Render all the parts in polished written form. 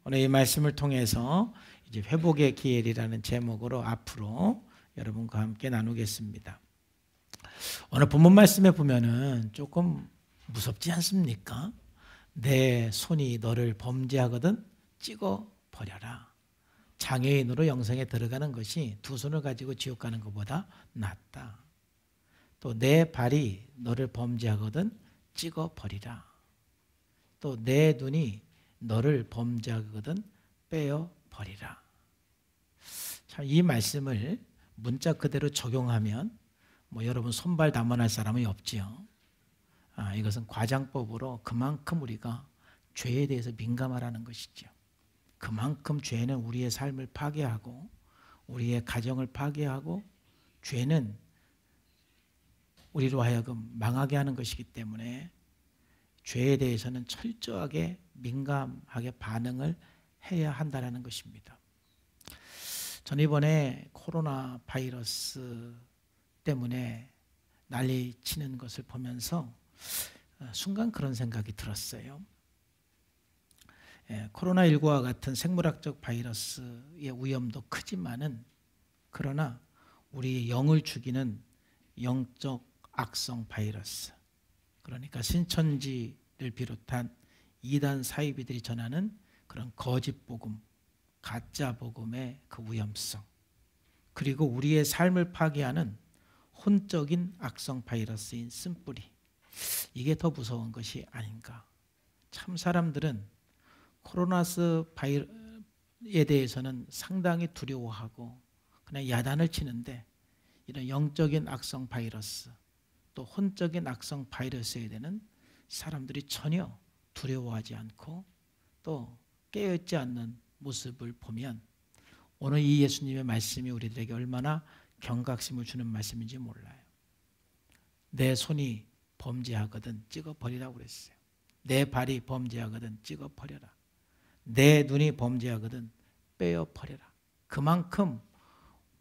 오늘 이 말씀을 통해서 이제 회복의 기회이라는 제목으로 앞으로 여러분과 함께 나누겠습니다. 오늘 본문 말씀에 보면은 조금 무섭지 않습니까? 내 손이 너를 범죄하거든 찍어 버려라. 장애인으로 영생에 들어가는 것이 두 손을 가지고 지옥 가는 것보다 낫다. 또 내 발이 너를 범죄하거든 찍어 버리라. 또 내 눈이 너를 범죄하거든 빼어 버리라. 참, 이 말씀을 문자 그대로 적용하면 여러분 손발 담아낼 사람이 없지요. 이것은 과장법으로 그만큼 우리가 죄에 대해서 민감하라는 것이죠. 그만큼 죄는 우리의 삶을 파괴하고 우리의 가정을 파괴하고 죄는 우리로 하여금 망하게 하는 것이기 때문에 죄에 대해서는 철저하게 민감하게 반응을 해야 한다는 것입니다. 전 이번에 코로나 바이러스 때문에 난리 치는 것을 보면서 순간 그런 생각이 들었어요. 코로나19와 같은 생물학적 바이러스의 위험도 크지만은 그러나 우리 영을 죽이는 영적 악성 바이러스, 그러니까 신천지를 비롯한 이단 사이비들이 전하는 그런 거짓 복음, 가짜 복음의 그 위험성, 그리고 우리의 삶을 파괴하는 혼적인 악성 바이러스인 쓴뿌리, 이게 더 무서운 것이 아닌가. 참 사람들은 코로나스 바이러스에 대해서는 상당히 두려워하고 그냥 야단을 치는데 이런 영적인 악성 바이러스, 또 혼적인 악성 바이러스에 대한 사람들이 전혀 두려워하지 않고 또 깨어있지 않는 모습을 보면 오늘 이 예수님의 말씀이 우리들에게 얼마나 경각심을 주는 말씀인지 몰라요. 내 손이 범죄하거든 찍어버리라고 그랬어요. 내 발이 범죄하거든 찍어버려라. 내 눈이 범죄하거든 빼어버려라. 그만큼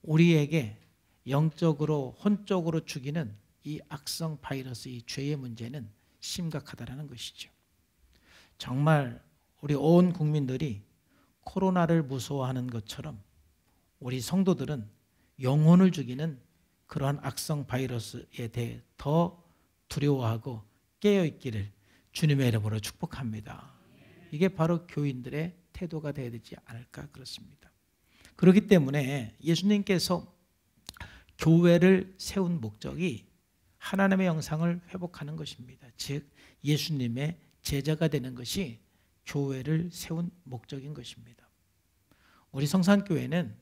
우리에게 영적으로 혼적으로 죽이는 이 악성 바이러스, 이 죄의 문제는 심각하다는 것이죠. 정말 우리 온 국민들이 코로나를 무서워하는 것처럼 우리 성도들은 영혼을 죽이는 그러한 악성 바이러스에 대해 더 두려워하고 깨어있기를 주님의 이름으로 축복합니다. 이게 바로 교인들의 태도가 되어야 되지 않을까 그렇습니다. 그렇기 때문에 예수님께서 교회를 세운 목적이 하나님의 영상을 회복하는 것입니다. 즉 예수님의 제자가 되는 것이 교회를 세운 목적인 것입니다. 우리 성산교회는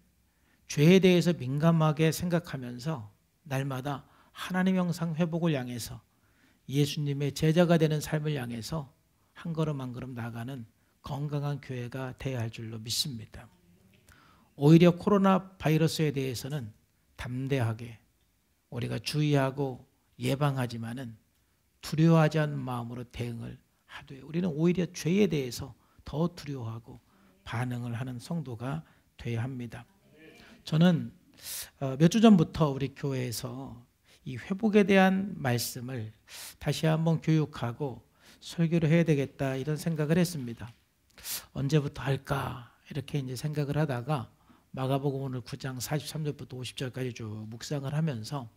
죄에 대해서 민감하게 생각하면서 날마다 하나님의 영상 회복을 향해서 예수님의 제자가 되는 삶을 향해서 한 걸음 한 걸음 나아가는 건강한 교회가 되어야 할 줄로 믿습니다. 오히려 코로나 바이러스에 대해서는 담대하게 우리가 주의하고 예방하지만은 두려워하지 않는 마음으로 대응을 하되 우리는 오히려 죄에 대해서 더 두려워하고 반응을 하는 성도가 되어야 합니다. 저는 몇 주 전부터 우리 교회에서 이 회복에 대한 말씀을 다시 한번 교육하고 설교를 해야 되겠다 이런 생각을 했습니다. 언제부터 할까 이렇게 이제 생각을 하다가 마가복음 오늘 9장 43절부터 50절까지 쭉 묵상을 하면서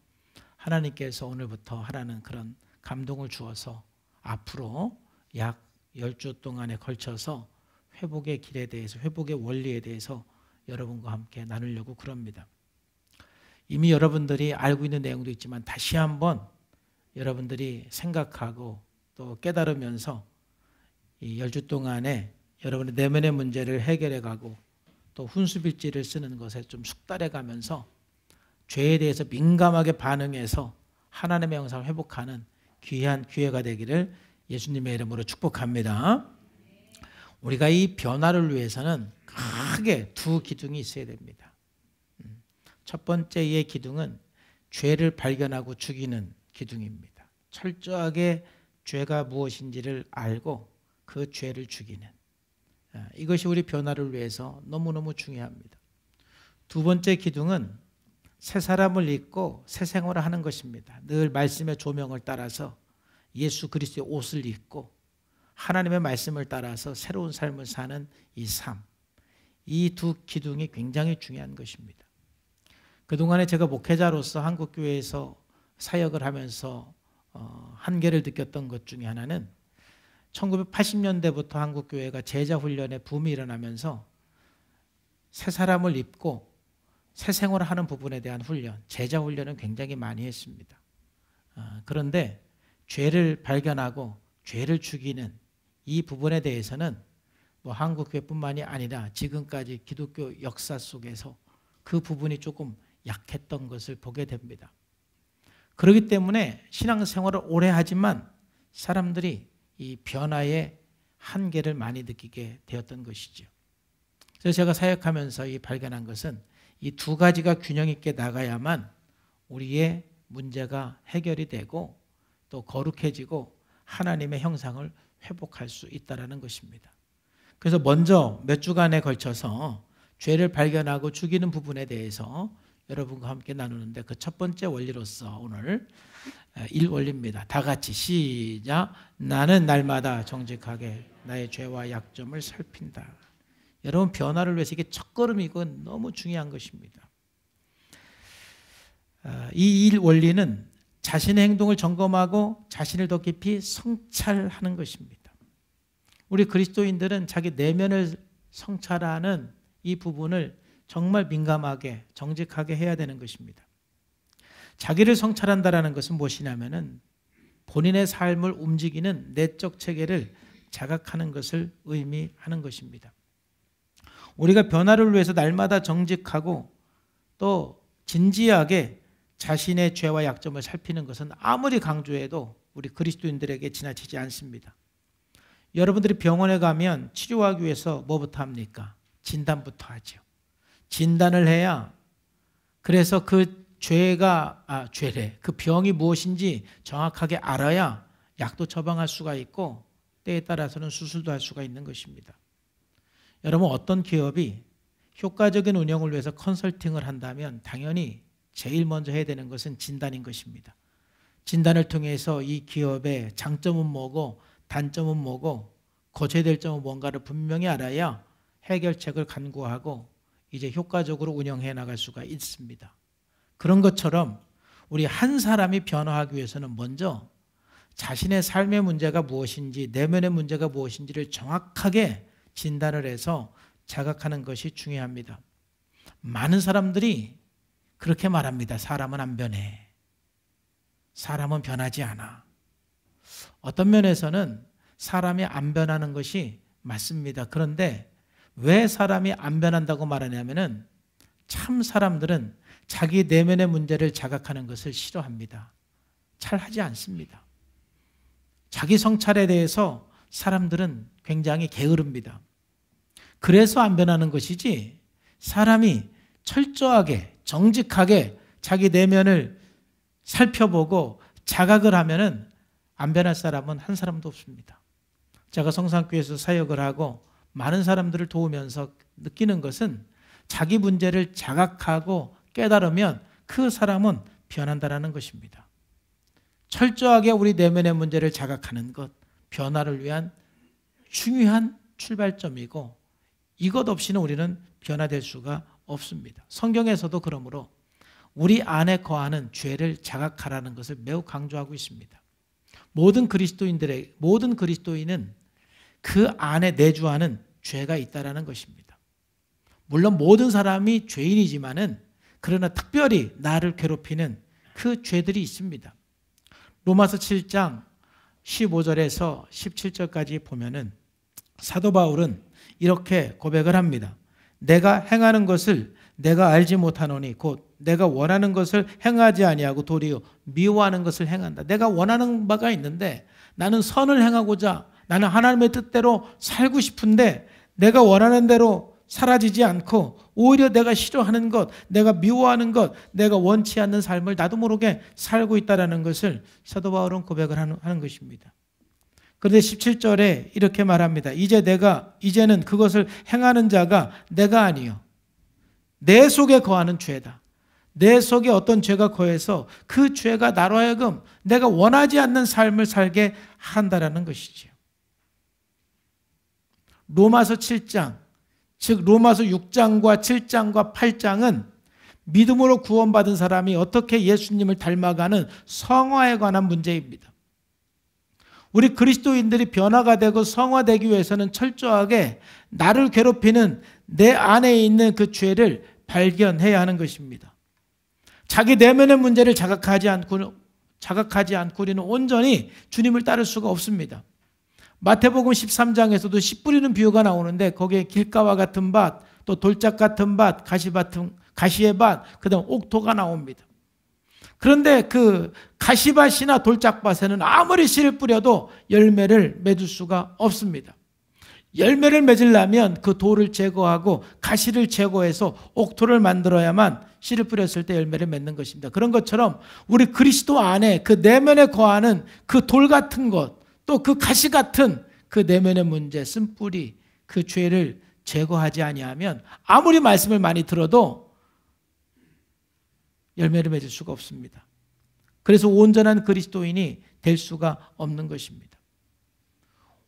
하나님께서 오늘부터 하라는 그런 감동을 주어서 앞으로 약 10주 동안에 걸쳐서 회복의 길에 대해서, 회복의 원리에 대해서 여러분과 함께 나누려고 그럽니다. 이미 여러분들이 알고 있는 내용도 있지만 다시 한번 여러분들이 생각하고 또 깨달으면서 이 10주 동안에 여러분의 내면의 문제를 해결해 가고 또 훈수빌지를 쓰는 것에 좀 숙달해 가면서 죄에 대해서 민감하게 반응해서 하나님의 영상을 회복하는 귀한 기회가 되기를 예수님의 이름으로 축복합니다. 우리가 이 변화를 위해서는 크게 두 기둥이 있어야 됩니다. 첫 번째의 기둥은 죄를 발견하고 죽이는 기둥입니다. 철저하게 죄가 무엇인지를 알고 그 죄를 죽이는, 이것이 우리 변화를 위해서 너무너무 중요합니다. 두 번째 기둥은 새 사람을 입고 새 생활을 하는 것입니다. 늘 말씀의 조명을 따라서 예수 그리스도의 옷을 입고 하나님의 말씀을 따라서 새로운 삶을 사는 이 삶, 이 두 기둥이 굉장히 중요한 것입니다. 그동안에 제가 목회자로서 한국교회에서 사역을 하면서 한계를 느꼈던 것 중에 하나는 1980년대부터 한국교회가 제자훈련의 붐이 일어나면서 새 사람을 입고 새 생활을 하는 부분에 대한 훈련, 제자훈련은 굉장히 많이 했습니다. 그런데 죄를 발견하고 죄를 죽이는 이 부분에 대해서는 뭐 한국교회뿐만이 아니라 지금까지 기독교 역사 속에서 그 부분이 조금 약했던 것을 보게 됩니다. 그렇기 때문에 신앙생활을 오래 하지만 사람들이 이 변화의 한계를 많이 느끼게 되었던 것이죠. 그래서 제가 사역하면서 발견한 것은 이 두 가지가 균형 있게 나가야만 우리의 문제가 해결이 되고 또 거룩해지고 하나님의 형상을 회복할 수 있다는 것입니다. 그래서 먼저 몇 주간에 걸쳐서 죄를 발견하고 죽이는 부분에 대해서 여러분과 함께 나누는데 그 첫 번째 원리로서 오늘 1원리입니다. 다 같이 시작. 나는 날마다 정직하게 나의 죄와 약점을 살핀다. 여러분 변화를 위해서 이게 첫걸음이고 너무 중요한 것입니다. 이 1원리는 자신의 행동을 점검하고 자신을 더 깊이 성찰하는 것입니다. 우리 그리스도인들은 자기 내면을 성찰하는 이 부분을 정말 민감하게 정직하게 해야 되는 것입니다. 자기를 성찰한다는 것은 무엇이냐면은 본인의 삶을 움직이는 내적 체계를 자각하는 것을 의미하는 것입니다. 우리가 변화를 위해서 날마다 정직하고 또 진지하게 자신의 죄와 약점을 살피는 것은 아무리 강조해도 우리 그리스도인들에게 지나치지 않습니다. 여러분들이 병원에 가면 치료하기 위해서 뭐부터 합니까? 진단부터 하죠. 진단을 해야 그래서 그 그 병이 무엇인지 정확하게 알아야 약도 처방할 수가 있고 때에 따라서는 수술도 할 수가 있는 것입니다. 여러분 어떤 기업이 효과적인 운영을 위해서 컨설팅을 한다면 당연히 제일 먼저 해야 되는 것은 진단인 것입니다. 진단을 통해서 이 기업의 장점은 뭐고 단점은 뭐고 고쳐야 될 점은 뭔가를 분명히 알아야 해결책을 간구하고 이제 효과적으로 운영해 나갈 수가 있습니다. 그런 것처럼 우리 한 사람이 변화하기 위해서는 먼저 자신의 삶의 문제가 무엇인지 내면의 문제가 무엇인지를 정확하게 진단을 해서 자각하는 것이 중요합니다. 많은 사람들이 그렇게 말합니다. 사람은 안 변해. 사람은 변하지 않아. 어떤 면에서는 사람이 안 변하는 것이 맞습니다. 그런데 왜 사람이 안 변한다고 말하냐면은 참 사람들은 자기 내면의 문제를 자각하는 것을 싫어합니다. 잘 하지 않습니다. 자기 성찰에 대해서 사람들은 굉장히 게으릅니다. 그래서 안 변하는 것이지 사람이 철저하게 정직하게 자기 내면을 살펴보고 자각을 하면은 안 변할 사람은 한 사람도 없습니다. 제가 성산교회에서 사역을 하고 많은 사람들을 도우면서 느끼는 것은 자기 문제를 자각하고 깨달으면 그 사람은 변한다는 것입니다. 철저하게 우리 내면의 문제를 자각하는 것, 변화를 위한 중요한 출발점이고 이것 없이는 우리는 변화될 수가 없습니다. 성경에서도 그러므로 우리 안에 거하는 죄를 자각하라는 것을 매우 강조하고 있습니다. 모든 그리스도인은 그 안에 내주하는 죄가 있다라는 것입니다. 물론 모든 사람이 죄인이지만은 그러나 특별히 나를 괴롭히는 그 죄들이 있습니다. 로마서 7장 15절에서 17절까지 보면은 사도 바울은 이렇게 고백을 합니다. 내가 행하는 것을 내가 알지 못하노니 곧 내가 원하는 것을 행하지 아니하고 도리어 미워하는 것을 행한다. 내가 원하는 바가 있는데 나는 선을 행하고자 나는 하나님의 뜻대로 살고 싶은데 내가 원하는 대로 사라지지 않고 오히려 내가 싫어하는 것, 내가 미워하는 것, 내가 원치 않는 삶을 나도 모르게 살고 있다는 것을 사도 바울은 고백을 하는 것입니다. 그런데 17절에 이렇게 말합니다. 이제는 그것을 행하는 자가 내가 아니요 내 속에 거하는 죄다. 내 속에 어떤 죄가 거해서 그 죄가 나로 하여금 내가 원하지 않는 삶을 살게 한다라는 것이지요. 로마서 7장, 즉 로마서 6장과 7장과 8장은 믿음으로 구원받은 사람이 어떻게 예수님을 닮아가는 성화에 관한 문제입니다. 우리 그리스도인들이 변화가 되고 성화되기 위해서는 철저하게 나를 괴롭히는 내 안에 있는 그 죄를 발견해야 하는 것입니다. 자기 내면의 문제를 자각하지 않고 우리는 온전히 주님을 따를 수가 없습니다. 마태복음 13장에서도 씨 뿌리는 비유가 나오는데 거기에 길가와 같은 밭, 또 돌짝 같은 밭, 가시의 밭, 그다음 옥토가 나옵니다. 그런데 그 가시밭이나 돌짝밭에는 아무리 씨를 뿌려도 열매를 맺을 수가 없습니다. 열매를 맺으려면 그 돌을 제거하고 가시를 제거해서 옥토를 만들어야만 씨를 뿌렸을 때 열매를 맺는 것입니다. 그런 것처럼 우리 그리스도 안에 그 내면에 거하는 그 돌 같은 것, 또 그 가시 같은 그 내면의 문제, 쓴뿌리, 그 죄를 제거하지 아니하면 아무리 말씀을 많이 들어도 열매를 맺을 수가 없습니다. 그래서 온전한 그리스도인이 될 수가 없는 것입니다.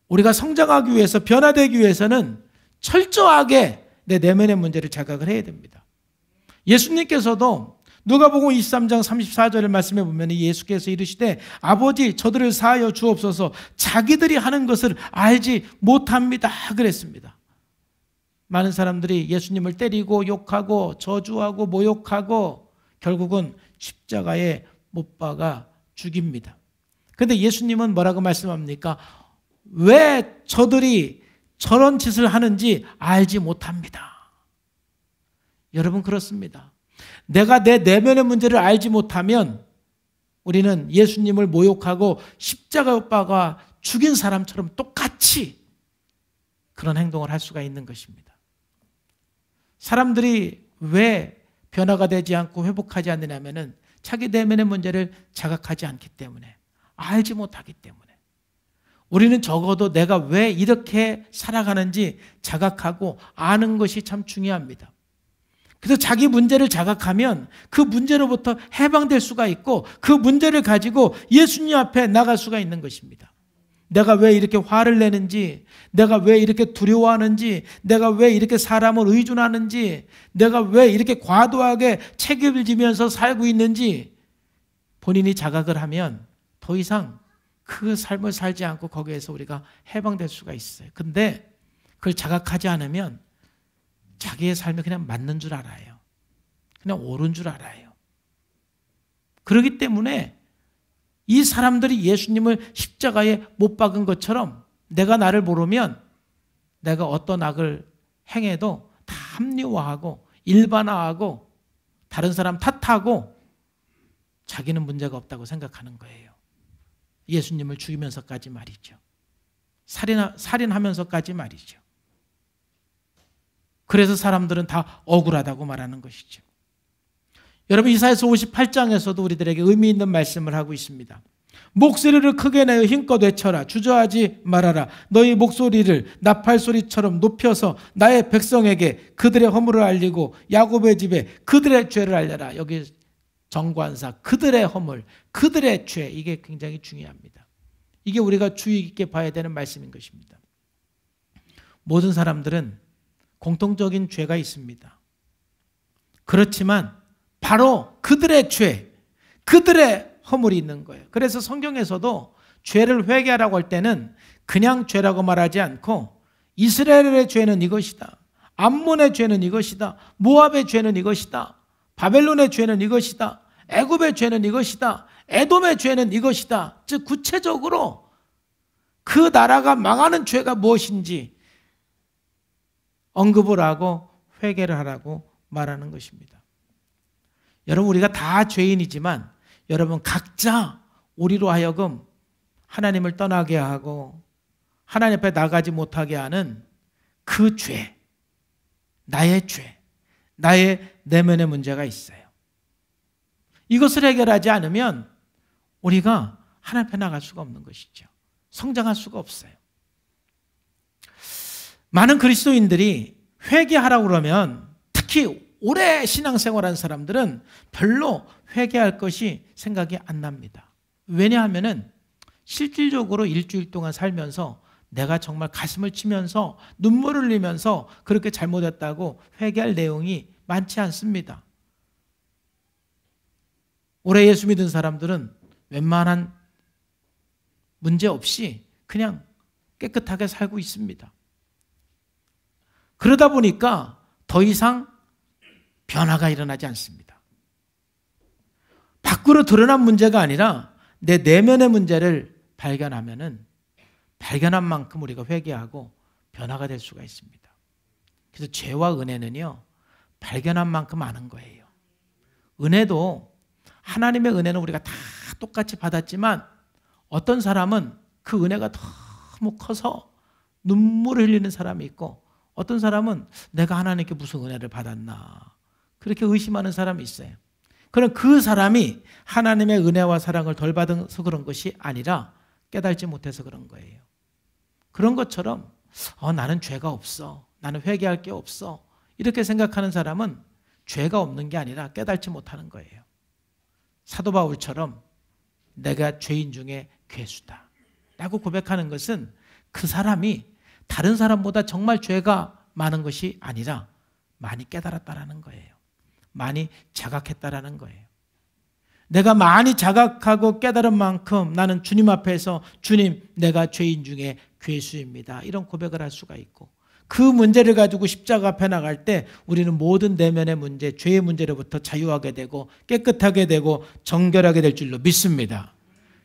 우리가 성장하기 위해서, 변화되기 위해서는 철저하게 내 내면의 문제를 자각을 해야 됩니다. 예수님께서도 누가복음 23장 34절의 말씀에 보면 예수께서 이르시되 아버지 저들을 사하여 주옵소서 자기들이 하는 것을 알지 못합니다 그랬습니다. 많은 사람들이 예수님을 때리고 욕하고 저주하고 모욕하고 결국은 십자가에 못 박아 죽입니다. 그런데 예수님은 뭐라고 말씀합니까? 왜 저들이 저런 짓을 하는지 알지 못합니다. 여러분 그렇습니다. 내가 내 내면의 문제를 알지 못하면 우리는 예수님을 모욕하고 십자가에 못 박아 죽인 사람처럼 똑같이 그런 행동을 할 수가 있는 것입니다. 사람들이 왜 변화가 되지 않고 회복하지 않느냐면 자기 내면의 문제를 자각하지 않기 때문에, 알지 못하기 때문에. 우리는 적어도 내가 왜 이렇게 살아가는지 자각하고 아는 것이 참 중요합니다. 그래서 자기 문제를 자각하면 그 문제로부터 해방될 수가 있고 그 문제를 가지고 예수님 앞에 나갈 수가 있는 것입니다. 내가 왜 이렇게 화를 내는지, 내가 왜 이렇게 두려워하는지, 내가 왜 이렇게 사람을 의존하는지, 내가 왜 이렇게 과도하게 책임을 지면서 살고 있는지 본인이 자각을 하면 더 이상 그 삶을 살지 않고 거기에서 우리가 해방될 수가 있어요. 근데 그걸 자각하지 않으면 자기의 삶이 그냥 맞는 줄 알아요. 그냥 옳은 줄 알아요. 그렇기 때문에 이 사람들이 예수님을 십자가에 못 박은 것처럼 내가 나를 모르면 내가 어떤 악을 행해도 다 합리화하고 일반화하고 다른 사람 탓하고 자기는 문제가 없다고 생각하는 거예요. 예수님을 죽이면서까지 말이죠. 살인하면서까지 말이죠. 그래서 사람들은 다 억울하다고 말하는 것이죠. 여러분 이사야서 58장에서도 우리들에게 의미 있는 말씀을 하고 있습니다. 목소리를 크게 내어 힘껏 외쳐라. 주저하지 말아라. 너희 목소리를 나팔소리처럼 높여서 나의 백성에게 그들의 허물을 알리고 야곱의 집에 그들의 죄를 알려라. 여기 정관사 그들의 허물, 그들의 죄, 이게 굉장히 중요합니다. 이게 우리가 주의 깊게 봐야 되는 말씀인 것입니다. 모든 사람들은 공통적인 죄가 있습니다. 그렇지만 바로 그들의 죄, 그들의 허물이 있는 거예요. 그래서 성경에서도 죄를 회개하라고 할 때는 그냥 죄라고 말하지 않고 이스라엘의 죄는 이것이다, 암몬의 죄는 이것이다, 모압의 죄는 이것이다, 바벨론의 죄는 이것이다, 애굽의 죄는 이것이다, 에돔의 죄는 이것이다. 즉 구체적으로 그 나라가 망하는 죄가 무엇인지 언급을 하고 회개를 하라고 말하는 것입니다. 여러분 우리가 다 죄인이지만 여러분 각자 우리로 하여금 하나님을 떠나게 하고 하나님 앞에 나가지 못하게 하는 그 죄, 나의 죄, 나의 내면의 문제가 있어요. 이것을 해결하지 않으면 우리가 하나님 앞에 나갈 수가 없는 것이죠. 성장할 수가 없어요. 많은 그리스도인들이 회개하라고 그러면 특히 오래 신앙생활한 사람들은 별로 회개할 것이 생각이 안 납니다. 왜냐하면 실질적으로 일주일 동안 살면서 내가 정말 가슴을 치면서 눈물을 흘리면서 그렇게 잘못했다고 회개할 내용이 많지 않습니다. 오래 예수 믿은 사람들은 웬만한 문제 없이 그냥 깨끗하게 살고 있습니다. 그러다 보니까 더 이상 변화가 일어나지 않습니다. 밖으로 드러난 문제가 아니라 내 내면의 문제를 발견하면은 발견한 만큼 우리가 회개하고 변화가 될 수가 있습니다. 그래서 죄와 은혜는요, 발견한 만큼 아는 거예요. 은혜도 하나님의 은혜는 우리가 다 똑같이 받았지만 어떤 사람은 그 은혜가 너무 커서 눈물을 흘리는 사람이 있고 어떤 사람은 내가 하나님께 무슨 은혜를 받았나 그렇게 의심하는 사람이 있어요. 그럼 그 사람이 하나님의 은혜와 사랑을 덜 받아서 그런 것이 아니라 깨달지 못해서 그런 거예요. 그런 것처럼 나는 죄가 없어. 나는 회개할 게 없어. 이렇게 생각하는 사람은 죄가 없는 게 아니라 깨달지 못하는 거예요. 사도 바울처럼 내가 죄인 중에 괴수다 라고 고백하는 것은 그 사람이 다른 사람보다 정말 죄가 많은 것이 아니라 많이 깨달았다라는 거예요. 많이 자각했다라는 거예요. 내가 많이 자각하고 깨달은 만큼 나는 주님 앞에서 주님, 내가 죄인 중에 괴수입니다. 이런 고백을 할 수가 있고 그 문제를 가지고 십자가 앞에 나갈 때 우리는 모든 내면의 문제, 죄의 문제로부터 자유하게 되고 깨끗하게 되고 정결하게 될 줄로 믿습니다.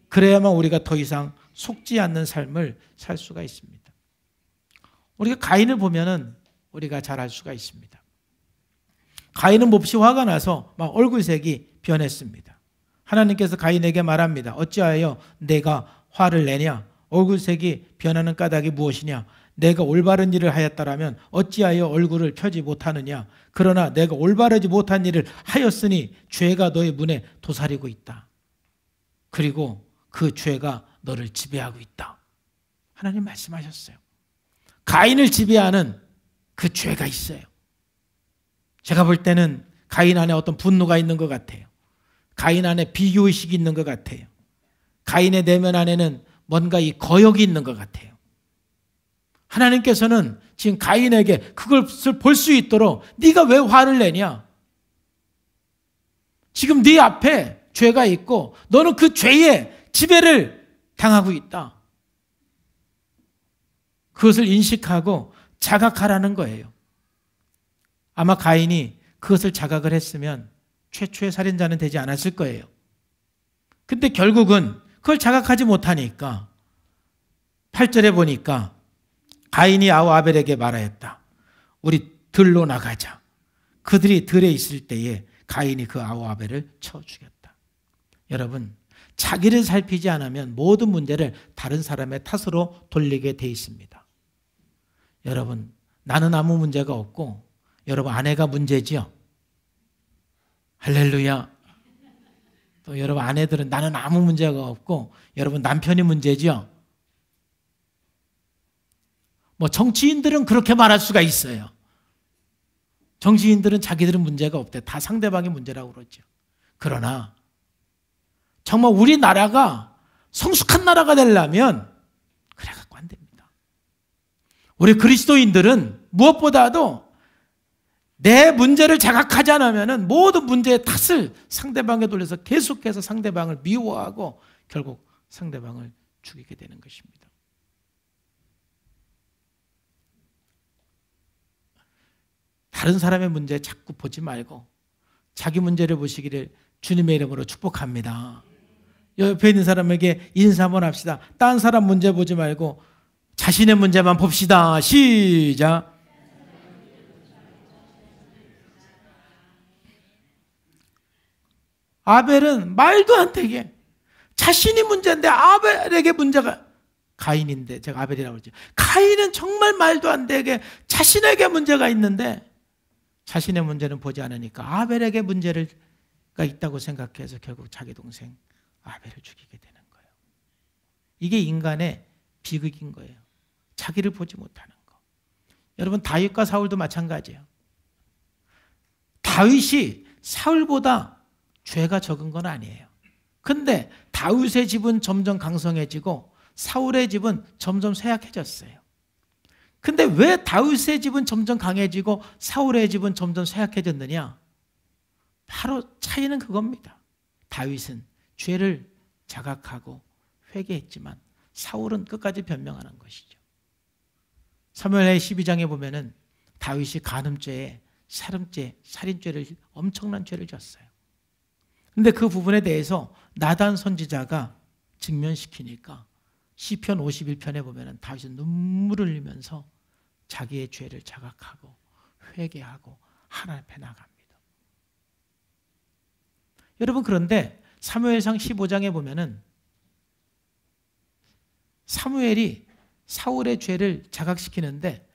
그래야만 우리가 더 이상 속지 않는 삶을 살 수가 있습니다. 우리가 가인을 보면은 우리가 잘 알 수가 있습니다. 가인은 몹시 화가 나서 막 얼굴색이 변했습니다. 하나님께서 가인에게 말합니다. 어찌하여 내가 화를 내냐? 얼굴색이 변하는 까닭이 무엇이냐? 내가 올바른 일을 하였다라면 어찌하여 얼굴을 펴지 못하느냐? 그러나 내가 올바르지 못한 일을 하였으니 죄가 너의 문에 도사리고 있다. 그리고 그 죄가 너를 지배하고 있다. 하나님 말씀하셨어요. 가인을 지배하는 그 죄가 있어요. 제가 볼 때는 가인 안에 어떤 분노가 있는 것 같아요. 가인 안에 비교의식이 있는 것 같아요. 가인의 내면 안에는 뭔가 이 거역이 있는 것 같아요. 하나님께서는 지금 가인에게 그것을 볼 수 있도록 네가 왜 화를 내냐? 지금 네 앞에 죄가 있고 너는 그 죄의 지배를 당하고 있다. 그것을 인식하고 자각하라는 거예요. 아마 가인이 그것을 자각을 했으면 최초의 살인자는 되지 않았을 거예요. 근데 결국은 그걸 자각하지 못하니까 8절에 보니까 가인이 아우 아벨에게 말하였다. 우리 들로 나가자. 그들이 들에 있을 때에 가인이 그 아우 아벨을 쳐 죽였다. 여러분, 자기를 살피지 않으면 모든 문제를 다른 사람의 탓으로 돌리게 돼 있습니다. 여러분, 나는 아무 문제가 없고 여러분 아내가 문제지요. 할렐루야. 또 여러분 아내들은 나는 아무 문제가 없고 여러분 남편이 문제지요. 뭐 정치인들은 그렇게 말할 수가 있어요. 정치인들은 자기들은 문제가 없대. 다 상대방이 문제라고 그러죠. 그러나 정말 우리나라가 성숙한 나라가 되려면 그래 갖고 안 됩니다. 우리 그리스도인들은 무엇보다도 내 문제를 자각하지 않으면 모든 문제의 탓을 상대방에 돌려서 계속해서 상대방을 미워하고 결국 상대방을 죽이게 되는 것입니다. 다른 사람의 문제 자꾸 보지 말고 자기 문제를 보시기를 주님의 이름으로 축복합니다. 옆에 있는 사람에게 인사 한번 합시다. 딴 사람 문제 보지 말고 자신의 문제만 봅시다. 시작. 아벨은 말도 안 되게 자신이 문제인데 아벨에게 문제가 가인인데 제가 아벨이라고 그러죠. 가인은 정말 말도 안 되게 자신에게 문제가 있는데 자신의 문제는 보지 않으니까 아벨에게 문제가 있다고 생각해서 결국 자기 동생 아벨을 죽이게 되는 거예요. 이게 인간의 비극인 거예요. 자기를 보지 못하는 거. 여러분 다윗과 사울도 마찬가지예요. 다윗이 사울보다 죄가 적은 건 아니에요. 근데 다윗의 집은 점점 강성해지고 사울의 집은 점점 쇠약해졌어요. 근데 왜 다윗의 집은 점점 강해지고 사울의 집은 점점 쇠약해졌느냐? 바로 차이는 그겁니다. 다윗은 죄를 자각하고 회개했지만 사울은 끝까지 변명하는 것이죠. 사무엘하 12장에 보면은 다윗이 간음죄에 살인죄, 살인죄를 엄청난 죄를 졌어요. 근데 그 부분에 대해서 나단 선지자가 직면시키니까 시편 51편에 보면은 다윗은 눈물을 흘리면서 자기의 죄를 자각하고 회개하고 하나님 앞에 나갑니다. 여러분, 그런데 사무엘상 15장에 보면은 사무엘이 사울의 죄를 자각시키는데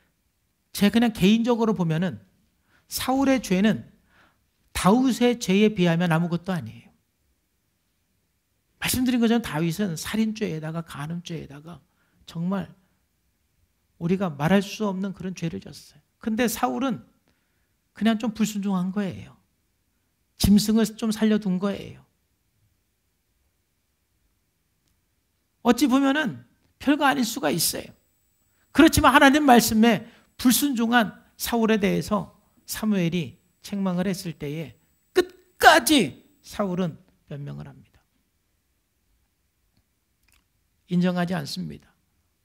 제가 그냥 개인적으로 보면은 사울의 죄는 다윗의 죄에 비하면 아무것도 아니에요. 말씀드린 것처럼 다윗은 살인죄에다가 간음죄에다가 정말 우리가 말할 수 없는 그런 죄를 졌어요. 근데 사울은 그냥 좀 불순종한 거예요. 짐승을 좀 살려둔 거예요. 어찌 보면은 별거 아닐 수가 있어요. 그렇지만 하나님 말씀에 불순종한 사울에 대해서 사무엘이 책망을 했을 때에 끝까지 사울은 변명을 합니다. 인정하지 않습니다.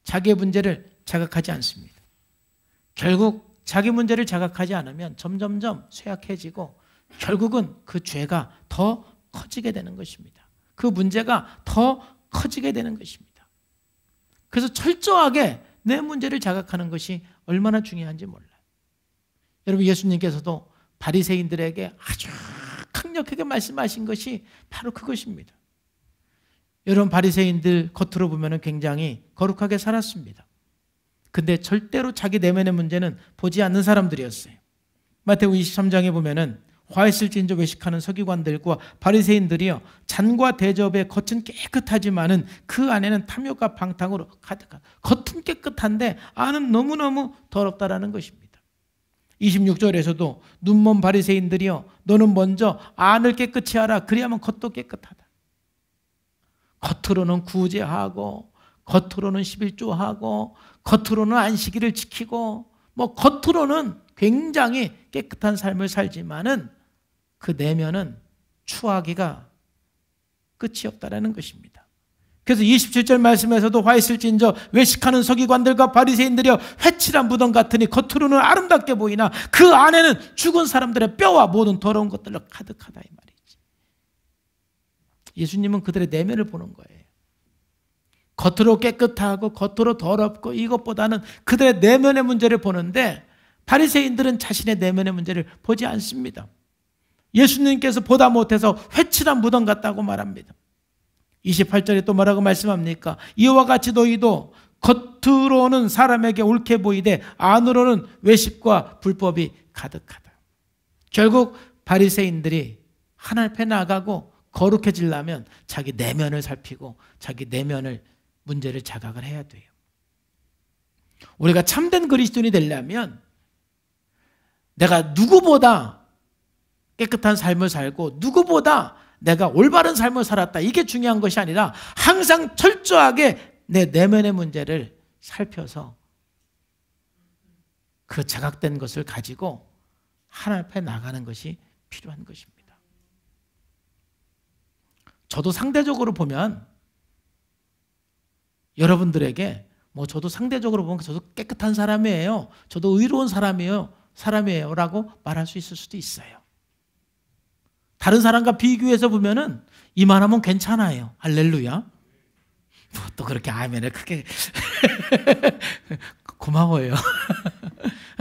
자기의 문제를 자각하지 않습니다. 결국 자기 문제를 자각하지 않으면 점점점 쇠약해지고 결국은 그 죄가 더 커지게 되는 것입니다. 그 문제가 더 커지게 되는 것입니다. 그래서 철저하게 내 문제를 자각하는 것이 얼마나 중요한지 몰라요. 여러분, 예수님께서도 바리새인들에게 아주 강력하게 말씀하신 것이 바로 그것입니다. 여러분, 바리새인들 겉으로 보면 굉장히 거룩하게 살았습니다. 근데 절대로 자기 내면의 문제는 보지 않는 사람들이었어요. 마태복음 23장에 보면은 화 있을진저 외식하는 서기관들과 바리새인들이요, 잔과 대접의 겉은 깨끗하지만은 그 안에는 탐욕과 방탕으로 가득한, 겉은 깨끗한데 안은 너무너무 더럽다라는 것입니다. 26절에서도 눈먼 바리새인들이요, 너는 먼저 안을 깨끗이 하라. 그래야만 겉도 깨끗하다. 겉으로는 구제하고 겉으로는 11조하고 겉으로는 안식일을 지키고 뭐 겉으로는 굉장히 깨끗한 삶을 살지만은 그 내면은 추하기가 끝이 없다라는 것입니다. 그래서 27절 말씀에서도 화 있을진저 외식하는 서기관들과 바리새인들이여 회칠한 무덤 같으니 겉으로는 아름답게 보이나 그 안에는 죽은 사람들의 뼈와 모든 더러운 것들로 가득하다, 이 말이지. 예수님은 그들의 내면을 보는 거예요. 겉으로 깨끗하고 겉으로 더럽고 이것보다는 그들의 내면의 문제를 보는데 바리새인들은 자신의 내면의 문제를 보지 않습니다. 예수님께서 보다 못해서 회칠한 무덤 같다고 말합니다. 28절에 또 뭐라고 말씀합니까? 이와 같이 너희도 겉으로는 사람에게 옳게 보이되 안으로는 외식과 불법이 가득하다. 결국 바리새인들이 하나님 앞에 나가고 거룩해지려면 자기 내면을 살피고 자기 내면을 문제를 자각을 해야 돼요. 우리가 참된 그리스도인이 되려면 내가 누구보다 깨끗한 삶을 살고 누구보다 내가 올바른 삶을 살았다, 이게 중요한 것이 아니라 항상 철저하게 내 내면의 문제를 살펴서 그 자각된 것을 가지고 하나님 앞에 나가는 것이 필요한 것입니다. 저도 상대적으로 보면 여러분들에게 저도 상대적으로 보면 저도 깨끗한 사람이에요, 저도 의로운 사람이에요 라고 말할 수 있을 수도 있어요. 다른 사람과 비교해서 보면은 이만하면 괜찮아요. 할렐루야. 또 그렇게 아멘을 크게 고마워요.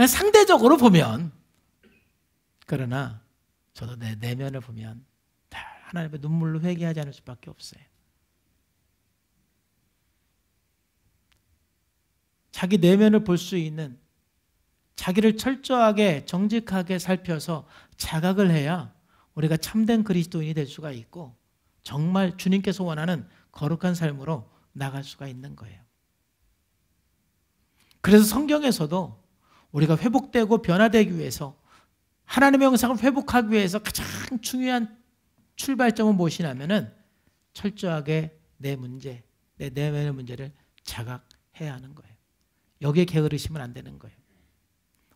상대적으로 보면, 그러나 저도 내 내면을 보면 하나님 앞에 눈물로 회개하지 않을 수밖에 없어요. 자기 내면을 볼 수 있는, 자기를 철저하게 정직하게 살펴서 자각을 해야 우리가 참된 그리스도인이 될 수가 있고 정말 주님께서 원하는 거룩한 삶으로 나갈 수가 있는 거예요. 그래서 성경에서도 우리가 회복되고 변화되기 위해서, 하나님의 형상을 회복하기 위해서 가장 중요한 출발점은 무엇이냐면은 철저하게 내 문제, 내 내면의 문제를 자각해야 하는 거예요. 여기에 게으르시면 안 되는 거예요.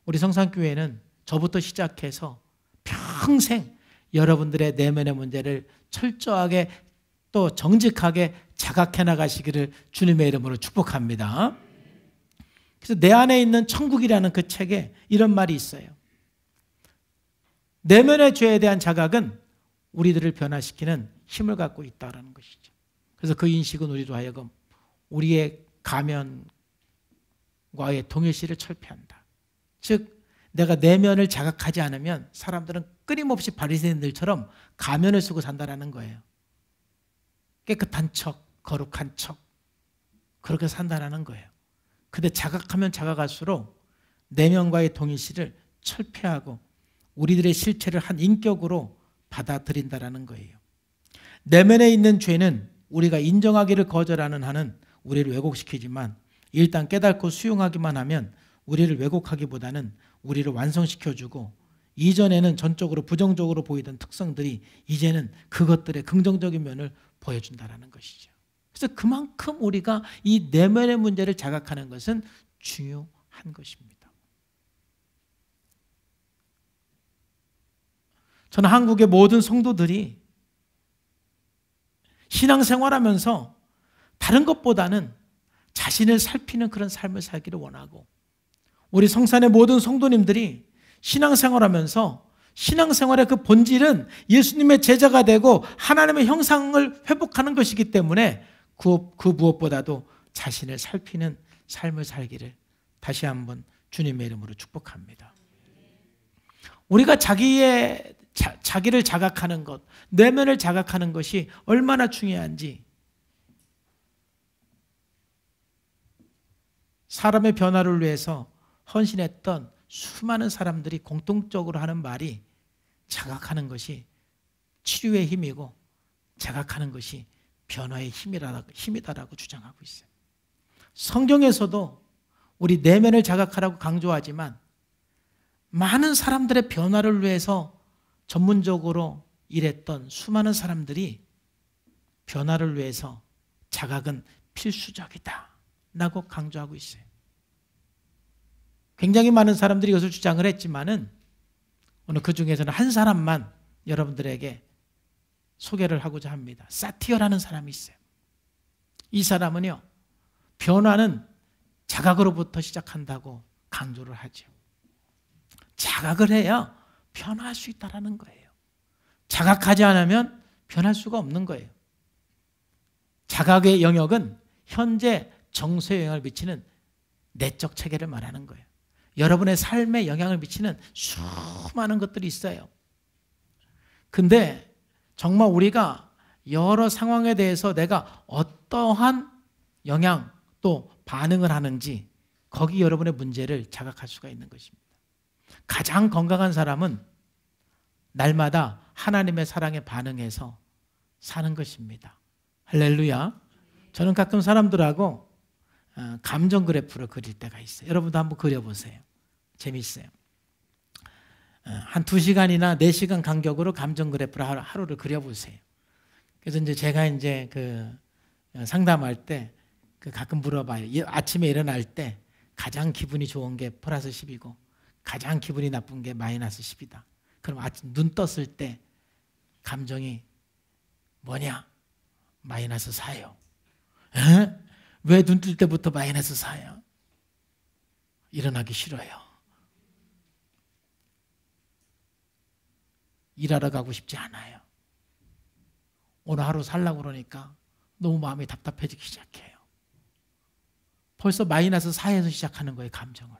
우리 성산교회는 저부터 시작해서 평생 여러분들의 내면의 문제를 철저하게 또 정직하게 자각해 나가시기를 주님의 이름으로 축복합니다. 그래서 내 안에 있는 천국이라는 그 책에 이런 말이 있어요. 내면의 죄에 대한 자각은 우리들을 변화시키는 힘을 갖고 있다는 것이죠. 그래서 그 인식은 우리로 하여금 우리의 가면과의 동일시를 철폐한다. 즉 내가 내면을 자각하지 않으면 사람들은 끊임없이 바리새인들처럼 가면을 쓰고 산다는 거예요. 깨끗한 척, 거룩한 척 그렇게 산다는 거예요. 근데 자각하면 자각할수록 내면과의 동일시를 철폐하고 우리들의 실체를 한 인격으로 받아들인다는 거예요. 내면에 있는 죄는 우리가 인정하기를 거절하는 한은 우리를 왜곡시키지만 일단 깨닫고 수용하기만 하면 우리를 왜곡하기보다는 우리를 완성시켜주고 이전에는 전적으로 부정적으로 보이던 특성들이 이제는 그것들의 긍정적인 면을 보여준다는 것이죠. 그래서 그만큼 우리가 이 내면의 문제를 자각하는 것은 중요한 것입니다. 저는 한국의 모든 성도들이 신앙생활하면서 다른 것보다는 자신을 살피는 그런 삶을 살기를 원하고 우리 성산의 모든 성도님들이 신앙생활하면서 신앙생활의 그 본질은 예수님의 제자가 되고 하나님의 형상을 회복하는 것이기 때문에 그 무엇보다도 자신을 살피는 삶을 살기를 다시 한번 주님의 이름으로 축복합니다. 우리가 자기를 자각하는 것, 내면을 자각하는 것이 얼마나 중요한지 사람의 변화를 위해서 헌신했던 수많은 사람들이 공통적으로 하는 말이 자각하는 것이 치료의 힘이고 자각하는 것이 변화의 힘이다라고 주장하고 있어요. 성경에서도 우리 내면을 자각하라고 강조하지만 많은 사람들의 변화를 위해서 전문적으로 일했던 수많은 사람들이 변화를 위해서 자각은 필수적이다 라고 강조하고 있어요. 굉장히 많은 사람들이 이것을 주장을 했지만은 오늘 그 중에서는 한 사람만 여러분들에게 소개를 하고자 합니다. 사티어라는 사람이 있어요. 이 사람은요, 변화는 자각으로부터 시작한다고 강조를 하죠. 자각을 해야 변화할 수 있다는 거예요. 자각하지 않으면 변할 수가 없는 거예요. 자각의 영역은 현재 정서에 영향을 미치는 내적 체계를 말하는 거예요. 여러분의 삶에 영향을 미치는 수많은 것들이 있어요. 근데 정말 우리가 여러 상황에 대해서 내가 어떠한 영향 또 반응을 하는지 거기 여러분의 문제를 자각할 수가 있는 것입니다. 가장 건강한 사람은 날마다 하나님의 사랑에 반응해서 사는 것입니다. 할렐루야. 저는 가끔 사람들하고 감정 그래프를 그릴 때가 있어요. 여러분도 한번 그려보세요. 재미있어요. 한 2시간이나 4시간 간격으로 감정 그래프를 하루를 그려보세요. 그래서 이제 제가 이제 그 상담할 때 가끔 물어봐요. 아침에 일어날 때 가장 기분이 좋은 게 플러스 10이고 가장 기분이 나쁜 게 마이너스 10이다. 그럼 아침 눈 떴을 때 감정이 뭐냐? 마이너스 4요. 왜 눈 뜰 때부터 마이너스 4요? 일어나기 싫어요. 일하러 가고 싶지 않아요. 오늘 하루 살려고 그러니까 너무 마음이 답답해지기 시작해요. 벌써 마이너스 4에서 시작하는 거예요, 감정을.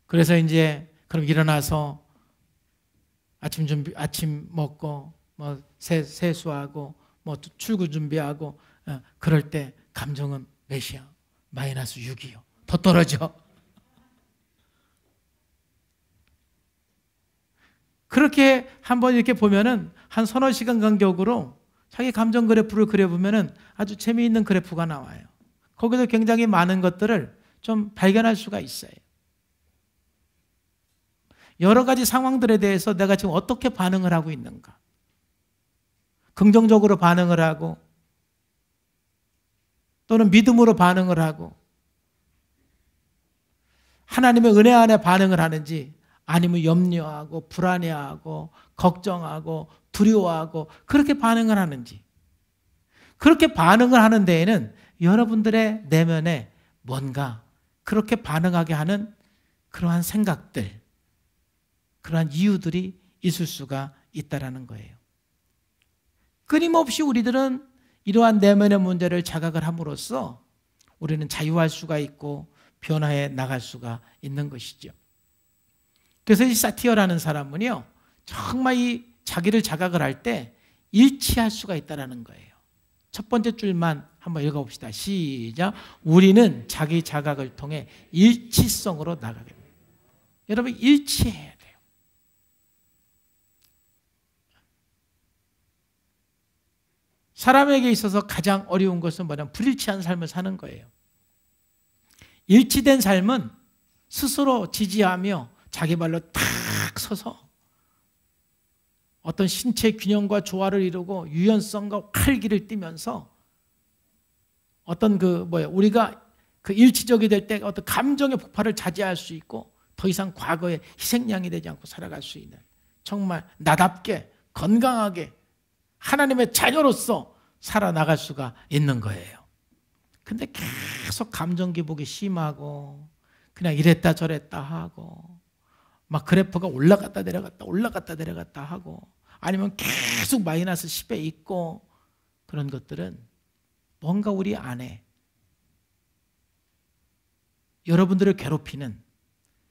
그래서 이제 그럼 일어나서 아침 먹고 뭐 세수하고 뭐 출근 준비하고 그럴 때 감정은 몇이야? 마이너스 6이요. 더 떨어져. 그렇게 한번 이렇게 보면은 한 서너 시간 간격으로 자기 감정 그래프를 그려보면은 아주 재미있는 그래프가 나와요. 거기서 굉장히 많은 것들을 좀 발견할 수가 있어요. 여러 가지 상황들에 대해서 내가 지금 어떻게 반응을 하고 있는가. 긍정적으로 반응을 하고 또는 믿음으로 반응을 하고 하나님의 은혜 안에 반응을 하는지 아니면 염려하고 불안해하고 걱정하고 두려워하고 그렇게 반응을 하는지, 그렇게 반응을 하는 데에는 여러분들의 내면에 뭔가 그렇게 반응하게 하는 그러한 생각들, 그러한 이유들이 있을 수가 있다라는 거예요. 끊임없이 우리들은 이러한 내면의 문제를 자각을 함으로써 우리는 자유할 수가 있고 변화해 나갈 수가 있는 것이죠. 그래서 이 사티어라는 사람은요, 정말 이 자기를 자각을 할 때 일치할 수가 있다는 거예요. 첫 번째 줄만 한번 읽어봅시다. 시작. 우리는 자기 자각을 통해 일치성으로 나가게 됩니다. 여러분, 일치해야 돼요. 사람에게 있어서 가장 어려운 것은 뭐냐면 불일치한 삶을 사는 거예요. 일치된 삶은 스스로 지지하며 자기 발로 탁 서서 어떤 신체 균형과 조화를 이루고 유연성과 활기를 띠면서 어떤 우리가 그 일치적이 될 때 어떤 감정의 폭발을 자제할 수 있고 더 이상 과거의 희생양이 되지 않고 살아갈 수 있는, 정말 나답게 건강하게 하나님의 자녀로서 살아나갈 수가 있는 거예요. 근데 계속 감정 기복이 심하고 그냥 이랬다 저랬다 하고 막 그래프가 올라갔다 내려갔다 하고 아니면 계속 마이너스 10에 있고, 그런 것들은 뭔가 우리 안에 여러분들을 괴롭히는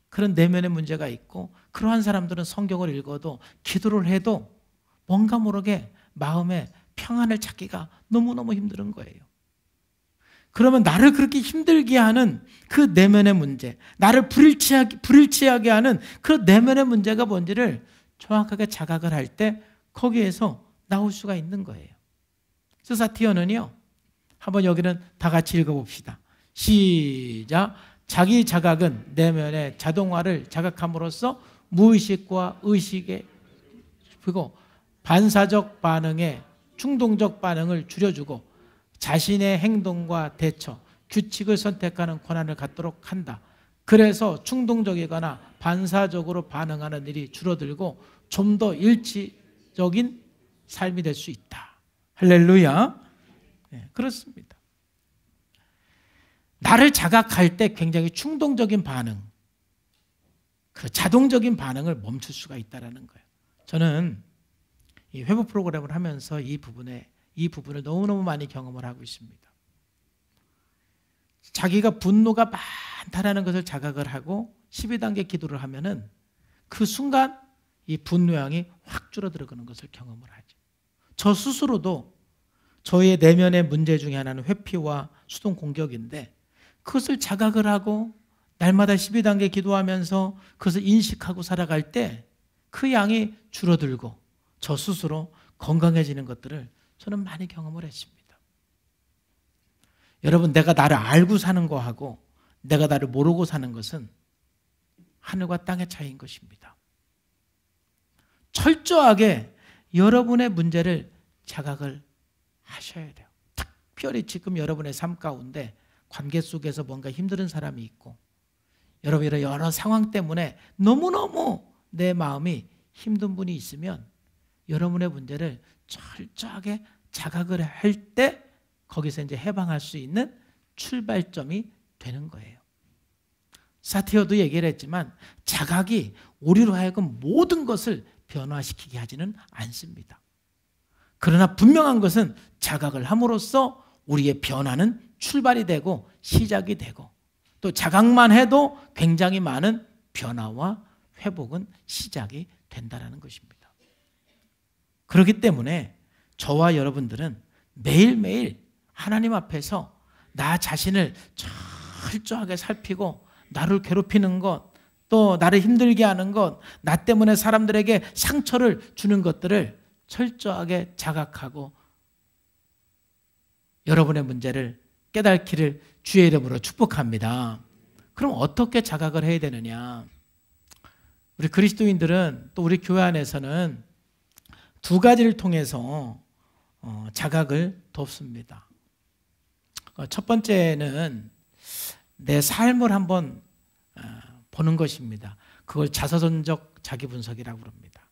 그런 내면의 문제가 있고, 그러한 사람들은 성경을 읽어도 기도를 해도 뭔가 모르게 마음에 평안을 찾기가 너무너무 힘든 거예요. 그러면 나를 그렇게 힘들게 하는 그 내면의 문제, 나를 불일치하게 하는 그 내면의 문제가 뭔지를 정확하게 자각을 할 때 거기에서 나올 수가 있는 거예요. 그래서 사티어는요, 한번 여기는 다 같이 읽어봅시다. 시작. 자기 자각은 내면의 자동화를 자각함으로써 무의식과 의식의 그리고 반사적 반응에 충동적 반응을 줄여주고 자신의 행동과 대처, 규칙을 선택하는 권한을 갖도록 한다. 그래서 충동적이거나 반사적으로 반응하는 일이 줄어들고 좀 더 일치적인 삶이 될 수 있다. 할렐루야. 네, 그렇습니다. 나를 자각할 때 굉장히 충동적인 반응, 그 자동적인 반응을 멈출 수가 있다는 거예요. 저는 이 회복 프로그램을 하면서 이 부분을 너무너무 많이 경험을 하고 있습니다. 자기가 분노가 많다라는 것을 자각을 하고 12단계 기도를 하면은 그 순간 이 분노량이 확 줄어들어가는 것을 경험을 하죠. 저 스스로도 저의 내면의 문제 중에 하나는 회피와 수동 공격인데 그것을 자각을 하고 날마다 12단계 기도하면서 그것을 인식하고 살아갈 때 그 양이 줄어들고 저 스스로 건강해지는 것들을 저는 많이 경험을 했습니다. 여러분, 내가 나를 알고 사는 거하고 내가 나를 모르고 사는 것은 하늘과 땅의 차이인 것입니다. 철저하게 여러분의 문제를 자각을 하셔야 돼요. 특별히 지금 여러분의 삶 가운데 관계 속에서 뭔가 힘든 사람이 있고 여러분의 여러 상황 때문에 너무너무 내 마음이 힘든 분이 있으면 여러분의 문제를 철저하게 자각을 할 때 거기서 이제 해방할 수 있는 출발점이 되는 거예요. 사티어도 얘기를 했지만 자각이 우리로 하여금 모든 것을 변화시키게 하지는 않습니다. 그러나 분명한 것은 자각을 함으로써 우리의 변화는 출발이 되고 시작이 되고 또 자각만 해도 굉장히 많은 변화와 회복은 시작이 된다는 것입니다. 그렇기 때문에 저와 여러분들은 매일매일 하나님 앞에서 나 자신을 철저하게 살피고 나를 괴롭히는 것, 또 나를 힘들게 하는 것, 나 때문에 사람들에게 상처를 주는 것들을 철저하게 자각하고 여러분의 문제를 깨닫기를 주의 이름으로 축복합니다. 그럼 어떻게 자각을 해야 되느냐? 우리 그리스도인들은 또 우리 교회 안에서는 두 가지를 통해서 자각을 돕습니다. 첫 번째는 내 삶을 한번 보는 것입니다. 그걸 자서전적 자기분석이라고 부릅니다.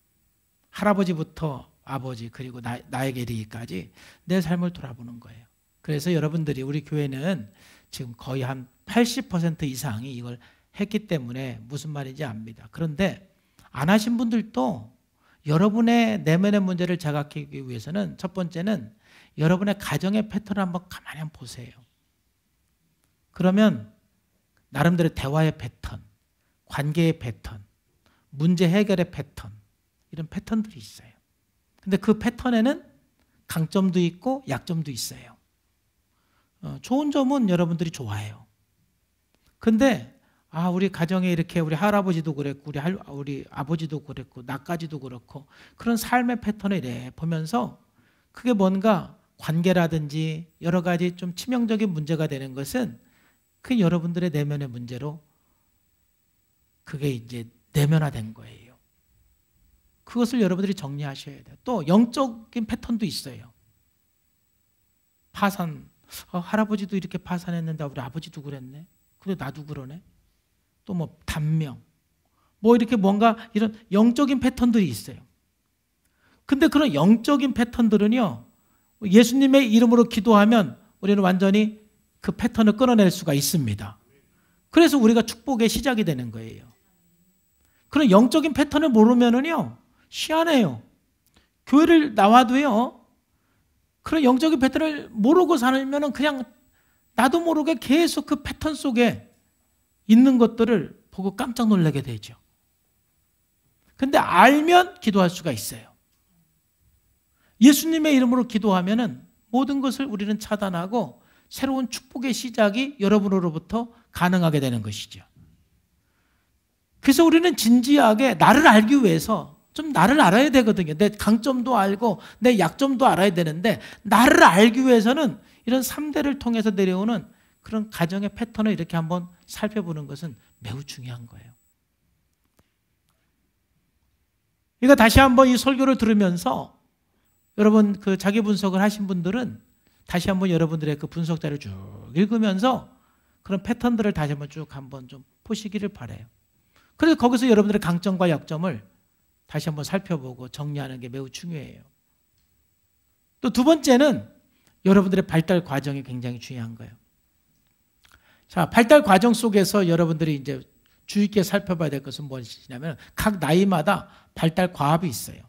할아버지부터 아버지 그리고 나에게 이르기까지 내 삶을 돌아보는 거예요. 그래서 여러분들이 우리 교회는 지금 거의 한 80% 이상이 이걸 했기 때문에 무슨 말인지 압니다. 그런데 안 하신 분들도 여러분의 내면의 문제를 자각하기 위해서는 첫 번째는 여러분의 가정의 패턴을 한번 가만히 한번 보세요. 그러면 나름대로 대화의 패턴, 관계의 패턴, 문제 해결의 패턴, 이런 패턴들이 있어요. 근데 그 패턴에는 강점도 있고 약점도 있어요. 좋은 점은 여러분들이 좋아해요. 근데 우리 가정에 이렇게 우리 할아버지도 그랬고 우리 아버지도 그랬고 나까지도 그렇고 그런 삶의 패턴을 이래 보면서 그게 뭔가 관계라든지 여러 가지 좀 치명적인 문제가 되는 것은 그 여러분들의 내면의 문제로 그게 이제 내면화된 거예요. 그것을 여러분들이 정리하셔야 돼요. 또 영적인 패턴도 있어요. 파산. 할아버지도 이렇게 파산했는데 우리 아버지도 그랬네. 근데 나도 그러네. 또 뭐 단명. 뭐 이렇게 뭔가 이런 영적인 패턴들이 있어요. 근데 그런 영적인 패턴들은요. 예수님의 이름으로 기도하면 우리는 완전히 그 패턴을 끊어낼 수가 있습니다. 그래서 우리가 축복의 시작이 되는 거예요. 그런 영적인 패턴을 모르면은요. 희한해요. 교회를 나와도요. 그런 영적인 패턴을 모르고 살면은 그냥 나도 모르게 계속 그 패턴 속에 있는 것들을 보고 깜짝 놀라게 되죠. 근데 알면 기도할 수가 있어요. 예수님의 이름으로 기도하면은 모든 것을 우리는 차단하고 새로운 축복의 시작이 여러분으로부터 가능하게 되는 것이죠. 그래서 우리는 진지하게 나를 알기 위해서 좀 나를 알아야 되거든요. 내 강점도 알고 내 약점도 알아야 되는데 나를 알기 위해서는 이런 3대를 통해서 내려오는 그런 가정의 패턴을 이렇게 한번 살펴보는 것은 매우 중요한 거예요. 그러니까 다시 한번 이 설교를 들으면서 여러분 그 자기 분석을 하신 분들은 다시 한번 여러분들의 그 분석자를 쭉 읽으면서 그런 패턴들을 다시 한번 쭉 한번 좀 보시기를 바라요. 그래서 거기서 여러분들의 강점과 약점을 다시 한번 살펴보고 정리하는 게 매우 중요해요. 또 두 번째는 여러분들의 발달 과정이 굉장히 중요한 거예요. 자, 발달 과정 속에서 여러분들이 이제 주의 있게 살펴봐야 될 것은 무엇이냐면 각 나이마다 발달 과업이 있어요.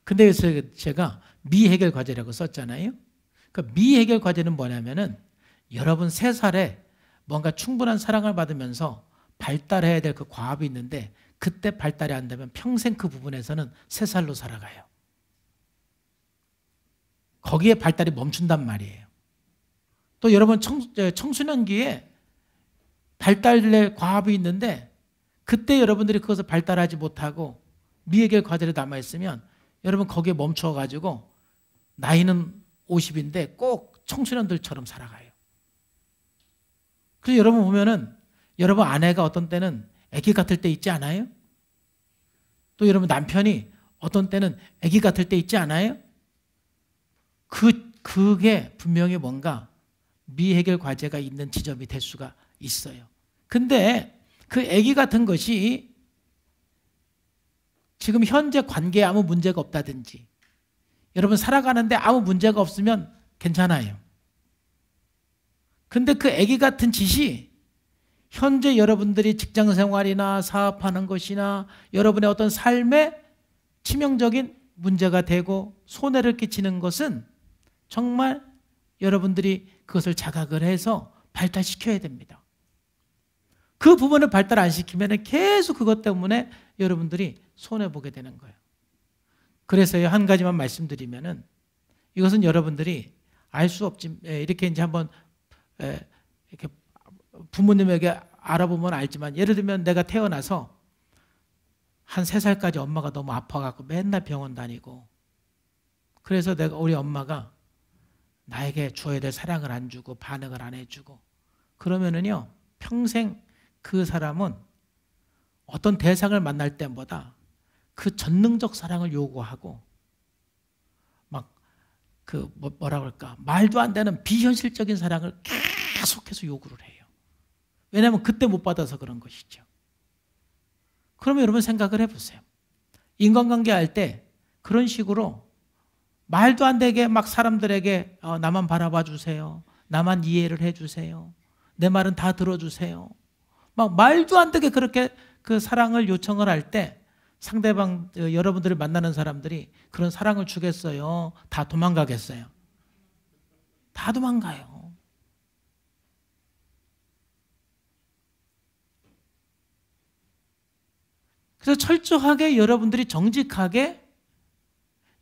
근데 그래서 제가 미해결 과제라고 썼잖아요. 그 미해결 과제는 뭐냐면은 여러분 3살에 뭔가 충분한 사랑을 받으면서 발달해야 될 그 과업이 있는데 그때 발달이 안 되면 평생 그 부분에서는 3살로 살아가요. 거기에 발달이 멈춘단 말이에요. 또 여러분 청소년기에 발달될 과업이 있는데 그때 여러분들이 그것을 발달하지 못하고 미해결 과제로 남아있으면 여러분 거기에 멈춰가지고 나이는 50인데 꼭 청소년들처럼 살아가요. 그래서 여러분 보면은 여러분 아내가 어떤 때는 아기 같을 때 있지 않아요? 또 여러분 남편이 어떤 때는 아기 같을 때 있지 않아요? 그게 분명히 뭔가 미해결 과제가 있는 지점이 될 수가 있어요. 근데 그 아기 같은 것이 지금 현재 관계에 아무 문제가 없다든지 여러분 살아가는데 아무 문제가 없으면 괜찮아요. 근데 그 아기 같은 짓이 현재 여러분들이 직장 생활이나 사업하는 것이나 여러분의 어떤 삶에 치명적인 문제가 되고 손해를 끼치는 것은 정말 여러분들이 그것을 자각을 해서 발달시켜야 됩니다. 그 부분을 발달 안 시키면 계속 그것 때문에 여러분들이 손해보게 되는 거예요. 그래서 한 가지만 말씀드리면은 이것은 여러분들이 알 수 없지, 이렇게 이제 한번 이렇게 부모님에게 알아보면 알지만 예를 들면 내가 태어나서 한 3살까지 엄마가 너무 아파갖고 맨날 병원 다니고 그래서 우리 엄마가 나에게 줘야 될 사랑을 안 주고 반응을 안 해주고 그러면은요 평생 그 사람은 어떤 대상을 만날 때보다 그 전능적 사랑을 요구하고 막 뭐라 그럴까, 말도 안 되는 비현실적인 사랑을 계속해서 요구를 해요. 왜냐하면 그때 못 받아서 그런 것이죠. 그러면 여러분 생각을 해보세요. 인간관계 할 때 그런 식으로 말도 안 되게 막 사람들에게 나만 바라봐 주세요, 나만 이해를 해주세요, 내 말은 다 들어주세요, 막 말도 안 되게 그렇게 그 사랑을 요청을 할 때 상대방, 여러분들이 만나는 사람들이 그런 사랑을 주겠어요? 다 도망가겠어요? 다 도망가요. 그래서 철저하게 여러분들이 정직하게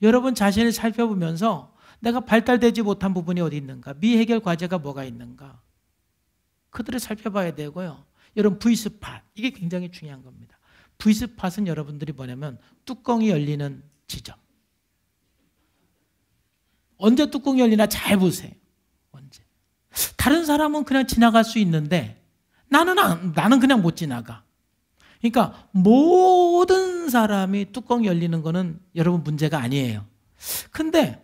여러분 자신을 살펴보면서 내가 발달되지 못한 부분이 어디 있는가, 미해결 과제가 뭐가 있는가, 그들을 살펴봐야 되고요. 여러분 V스팟, 이게 굉장히 중요한 겁니다. V스팟은 여러분들이 뭐냐면 뚜껑이 열리는 지점. 언제 뚜껑이 열리나 잘 보세요. 언제. 다른 사람은 그냥 지나갈 수 있는데 나는 그냥 못 지나가. 그러니까 모든 사람이 뚜껑이 열리는 거는 여러분 문제가 아니에요. 근데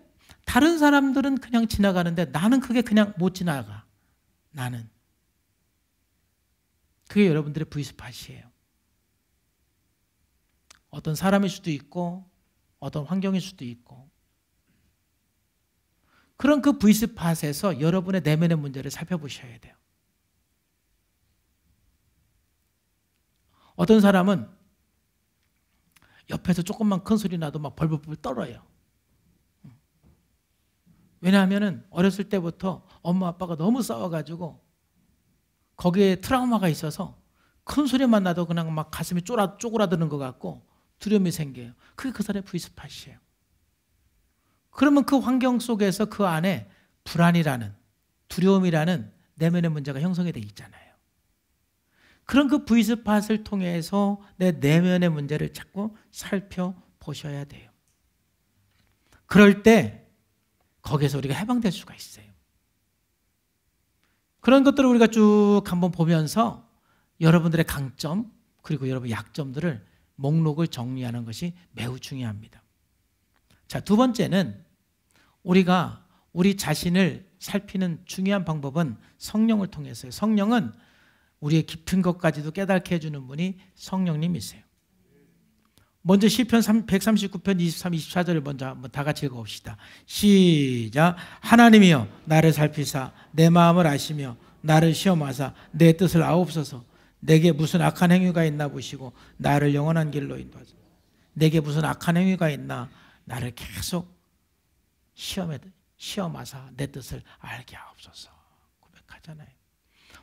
다른 사람들은 그냥 지나가는데 나는 그게 그냥 못 지나가. 나는. 그게 여러분들의 V스팟이에요. 어떤 사람일 수도 있고 어떤 환경일 수도 있고, 그런 그 V스팟에서 여러분의 내면의 문제를 살펴보셔야 돼요. 어떤 사람은 옆에서 조금만 큰 소리 나도 막 벌벌벌 떨어요. 왜냐하면 어렸을 때부터 엄마 아빠가 너무 싸워가지고 거기에 트라우마가 있어서 큰 소리만 나도 그냥 막 가슴이 쪼그라드는 것 같고 두려움이 생겨요. 그게 그 사람의 V스팟이에요. 그러면 그 환경 속에서 그 안에 불안이라는, 두려움이라는 내면의 문제가 형성이 되어 있잖아요. 그런 그 V스팟을 통해서 내 내면의 문제를 자꾸 살펴보셔야 돼요. 그럴 때 거기에서 우리가 해방될 수가 있어요. 그런 것들을 우리가 쭉 한번 보면서 여러분들의 강점 그리고 여러분의 약점들을 목록을 정리하는 것이 매우 중요합니다. 자, 두 번째는 우리가 우리 자신을 살피는 중요한 방법은 성령을 통해서요. 성령은 우리의 깊은 것까지도 깨닫게 해주는 분이 성령님이세요. 먼저 시편 139편 23, 24절을 먼저 한번 다 같이 읽어봅시다. 시작. 하나님이여 나를 살피사 내 마음을 아시며 나를 시험하사 내 뜻을 아옵소서. 내게 무슨 악한 행위가 있나 보시고 나를 영원한 길로 인도하소서. 내게 무슨 악한 행위가 있나 나를 계속 시험하사 내 뜻을 알게 하옵소서. 고백하잖아요.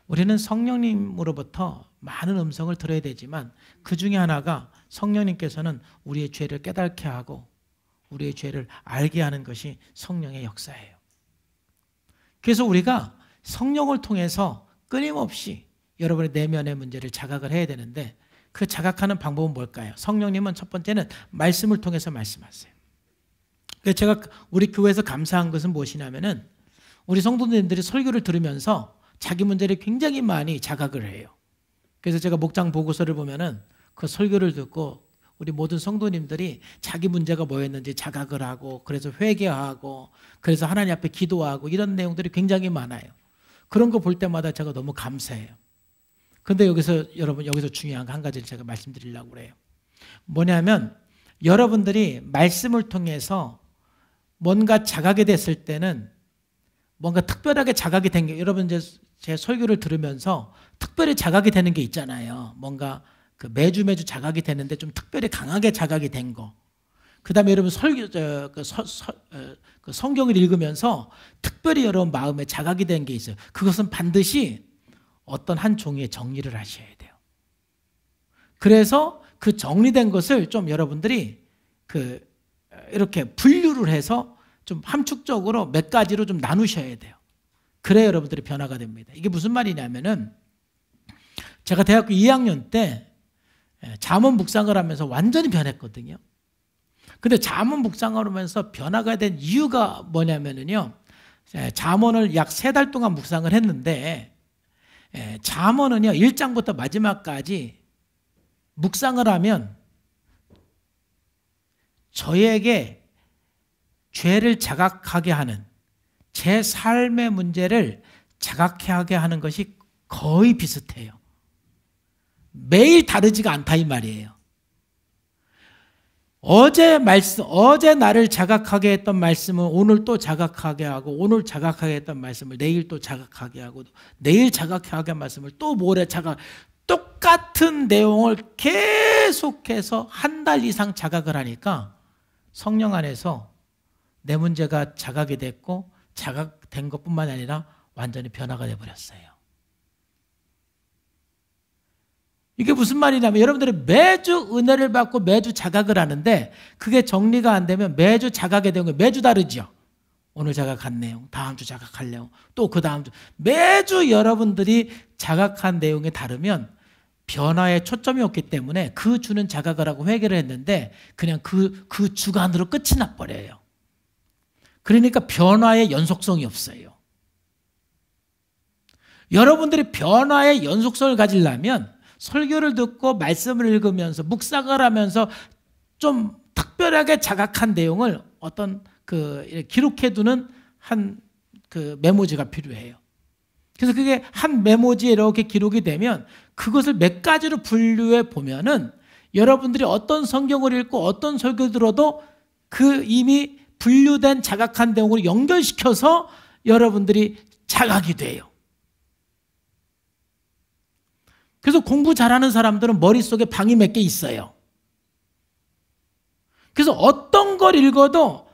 우리는 성령님으로부터 많은 음성을 들어야 되지만 그 중에 하나가 성령님께서는 우리의 죄를 깨닫게 하고 우리의 죄를 알게 하는 것이 성령의 역사예요. 그래서 우리가 성령을 통해서 끊임없이 여러분의 내면의 문제를 자각을 해야 되는데, 그 자각하는 방법은 뭘까요? 성령님은 첫 번째는 말씀을 통해서 말씀하세요. 그래서 제가 우리 교회에서 감사한 것은 무엇이냐면은 우리 성도님들이 설교를 들으면서 자기 문제를 굉장히 많이 자각을 해요. 그래서 제가 목장 보고서를 보면은 그 설교를 듣고 우리 모든 성도님들이 자기 문제가 뭐였는지 자각을 하고, 그래서 회개하고, 그래서 하나님 앞에 기도하고, 이런 내용들이 굉장히 많아요. 그런 거 볼 때마다 제가 너무 감사해요. 근데 여기서 중요한 한 가지를 제가 말씀드리려고 그래요. 뭐냐면 여러분들이 말씀을 통해서 뭔가 자각이 됐을 때는 뭔가 특별하게 자각이 된 게, 여러분 이제 제 설교를 들으면서 특별히 자각이 되는 게 있잖아요. 뭔가 그 매주 자각이 되는데 좀 특별히 강하게 자각이 된 거. 그 다음에 여러분 성경을 읽으면서 특별히 여러분 마음에 자각이 된 게 있어요. 그것은 반드시 어떤 한 종이에 정리를 하셔야 돼요. 그래서 그 정리된 것을 좀 여러분들이 이렇게 분류를 해서 좀 함축적으로 몇 가지로 좀 나누셔야 돼요. 그래야 여러분들이 변화가 됩니다. 이게 무슨 말이냐면은 제가 대학교 2학년 때 잠언 묵상을 하면서 완전히 변했거든요. 근데 잠언 묵상을 하면서 변화가 된 이유가 뭐냐면은요, 잠언을 약 3달 동안 묵상을 했는데, 잠언은요 1장부터 마지막까지 묵상을 하면 저에게 죄를 자각하게 하는, 제 삶의 문제를 자각하게 하는 것이 거의 비슷해요. 매일 다르지가 않다 이 말이에요. 어제 나를 자각하게 했던 말씀은 오늘 또 자각하게 하고, 오늘 자각하게 했던 말씀을 내일 또 자각하게 하고, 내일 자각하게 한 말씀을 또 모레 똑같은 내용을 계속해서 한 달 이상 자각을 하니까 성령 안에서 내 문제가 자각이 됐고, 자각된 것뿐만 아니라 완전히 변화가 되어버렸어요. 이게 무슨 말이냐면, 여러분들이 매주 은혜를 받고 매주 자각을 하는데 그게 정리가 안 되면 매주 자각이 되는 거예요. 매주 다르죠. 오늘 자각한 내용, 다음 주 자각할 내용, 또 그 다음 주. 매주 여러분들이 자각한 내용이 다르면 변화에 초점이 없기 때문에 그 주는 자각을 하고 회개를 했는데 그냥 그 주간으로 끝이 나버려요. 그러니까 변화의 연속성이 없어요. 여러분들이 변화의 연속성을 가지려면 설교를 듣고 말씀을 읽으면서 묵상을 하면서 좀 특별하게 자각한 내용을 어떤 기록해두는 한 메모지가 필요해요. 그래서 그게 한 메모지에 이렇게 기록이 되면 그것을 몇 가지로 분류해 보면은 여러분들이 어떤 성경을 읽고 어떤 설교 들어도 그 이미 분류된 자각한 내용으로 연결시켜서 여러분들이 자각이 돼요. 그래서 공부 잘하는 사람들은 머릿속에 방이 몇 개 있어요. 그래서 어떤 걸 읽어도